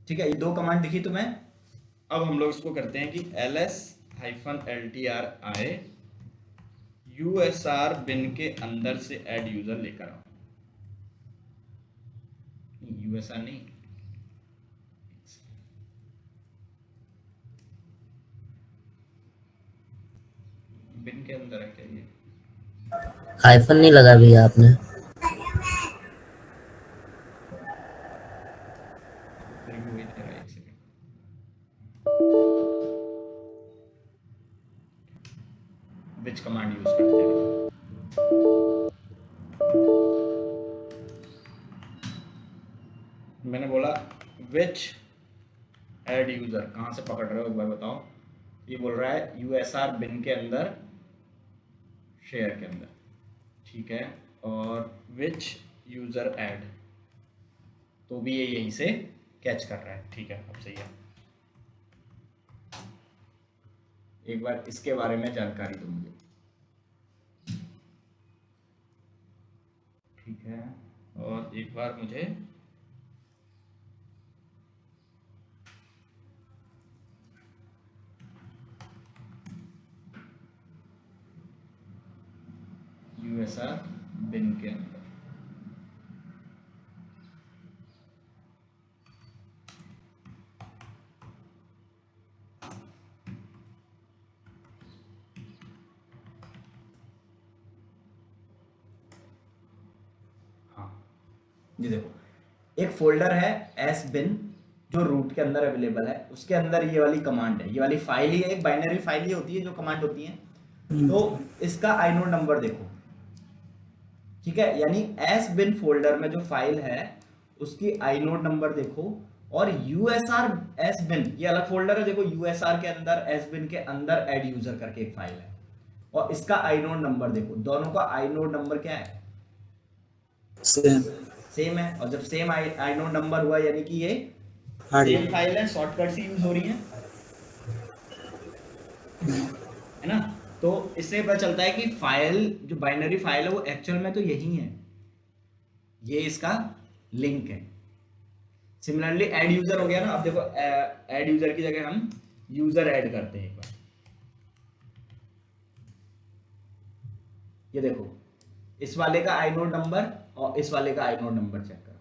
ठीक है, ये दो कमांड दिखी तुम्हें। अब हम लोग इसको करते हैं कि ls-ltr आए usr बिन के अंदर से ऐड यूजर लेकर आओ। यूएसआर नहीं, बिन के अंदर है क्या ये?
हाइफन नहीं लगा भैया आपने?
फिर भी वही दे रहा है, एक सेकंड। विच कमांड यूज करते हैं? मैंने बोला विच ऐड यूजर, कहाँ से पकड़ रहे हो एक बार बताओ। ये बोल रहा है यूएसआर बिन के अंदर, शेयर के अंदर, ठीक है। और विच यूजर ऐड, तो भी ये यहीं से कैच कर रहा है, ठीक है, अब सही है। एक बार इसके बारे में जानकारी दो मुझे, ठीक है। और एक बार मुझे यूएसआर बिन के अंदर, हाँ ये देखो एक फोल्डर है एस बिन जो रूट के अंदर अवेलेबल है, उसके अंदर ये वाली कमांड है, ये वाली फाइल ही है, एक बाइनरी फाइल ही होती है जो कमांड होती है। तो इसका आइनोड नंबर देखो, ठीक है, यानी एस बिन फोल्डर में जो फाइल है उसकी आइनोड नंबर देखो। और यूएसआर एस बिन ये अलग फोल्डर है, देखो यूएसआर के अंदर एस बिन के अंदर ऐड यूजर करके एक फाइल है, और इसका आइनोड नंबर देखो, दोनों का आइनोड नंबर क्या है? सेम है। और जब सेम आइनोड नंबर हुआ यानी कि ये सेम फाइल है, शॉर्टकट सी यूज हो रही है ना। तो इससे पता चलता है कि फाइल जो बाइनरी फाइल है वो एक्चुअल में तो यही है, ये इसका लिंक है। सिमिलरली ऐड यूजर हो गया ना, अब देखो ऐड यूजर की जगह हम यूजर ऐड करते हैं एक बार। ये देखो इस वाले का आइनोड नंबर और इस वाले का आइनोड नंबर चेक करो,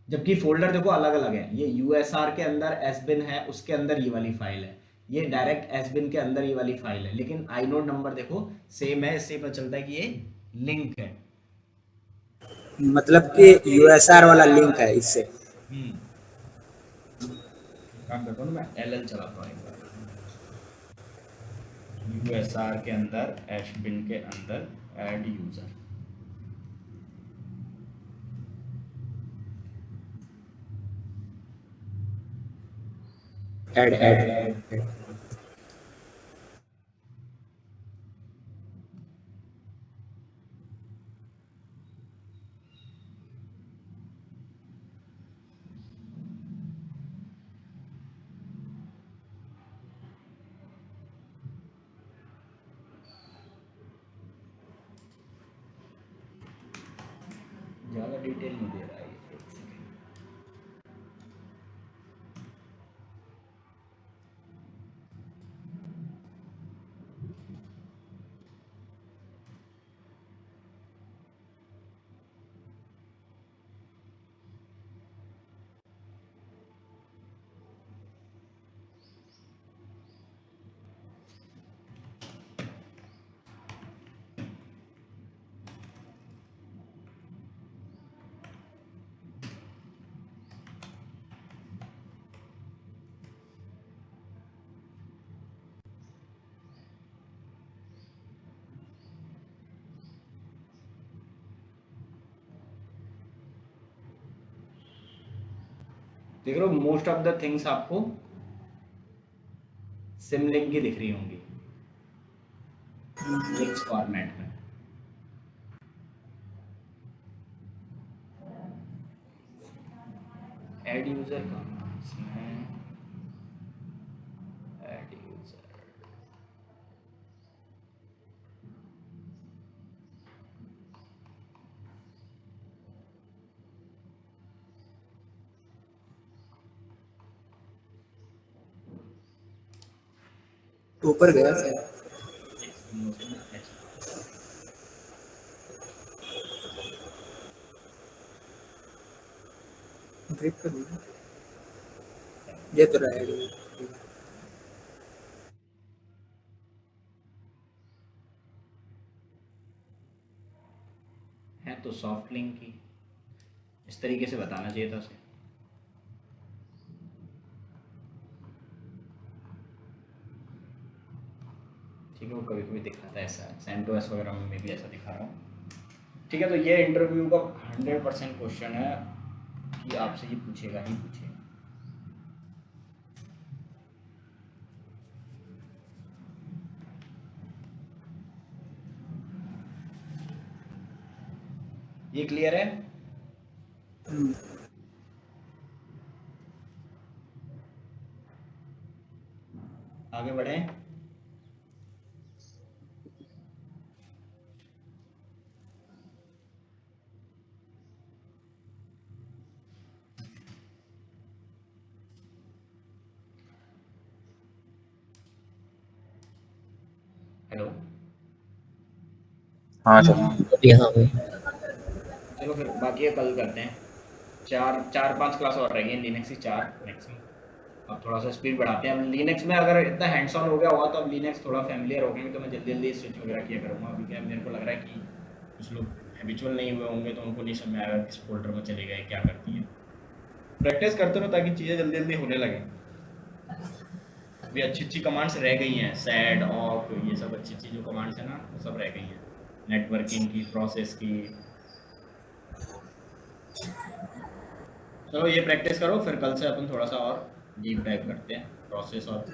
जबकि फोल्डर देखो अलग अलग है। ये यूएसआर के अंदर एसबिन है, उसके अंदर ये वाली फाइल है, ये डायरेक्ट एसबिन के अंदर ये वाली फाइल है, लेकिन आइनोड नंबर देखो सेम है। इससे पता चलता है कि ये लिंक है,
मतलब कि यूएसआर वाला लिंक है इससे।
काम करता हूँ मैं एलएल चलाता हूँ एक बार। यूएसआर के अंदर एसबिन के अंदर ऐड यूजर,
ऐड
ज़्यादा डिटेल नहीं दे रहा है ये, एक सेकंड। देख रहे हो मोस्ट ऑफ द थिंग्स आपको सिमलिंक की दिख रही होंगी लिंक्स फॉर्मेट में। ऐड यूजर का इसमें ऐड यूजर
ऊपर गया सर। ब्रेक कर दीजिए। ये तो रहा है।
है तो सॉफ्ट लिंक की इस तरीके से बताना चाहिए था उसे। ठीक है, वो कभी कभी दिखाता है ऐसा, सेंटोस वगैरह में भी ऐसा दिखा रहा हूँ। ठीक है, तो ये इंटरव्यू का 100% क्वेश्चन है कि आपसे ये पूछेगा ही पूछेगा। ये क्लियर है? आगे बढ़ें। हेलो,
हाँ सर।
अभी हाँ भाई।
चलो फिर बाकी कल करते हैं। चार पांच क्लास और रहेंगी लिनक्स की, 4 मैक्सिमम। अब थोड़ा सा स्पीड बढ़ाते हैं। अब लिनक्स में अगर इतना हैंड्स ऑन हो गया हुआ तो अब लिनक्स थोड़ा फैमिलियर हो गए तो मैं जल्दी जल्दी स्विच वगैरह किया करूँगा। अभी क्या मेरे को लग रहा है कि कुछ लोग हैबिचुअल नहीं हुए होंगे तो उनको नहीं समझ में आएगा किस फोल्डर में चले गए, क्या करती है। प्रैक्टिस करते रहो ताकि चीज़ें जल्दी जल्दी होने लगे। अभी अच्छी अच्छी कमांड्स रह गई हैं, सेड ऑफ, ये सब अच्छी अच्छी जो कमांड्स हैं ना वो सब रह गई हैं, नेटवर्किंग की, प्रोसेस की। चलो ये प्रैक्टिस करो, फिर कल से अपन थोड़ा सा और डीप डाइव करते हैं प्रोसेस और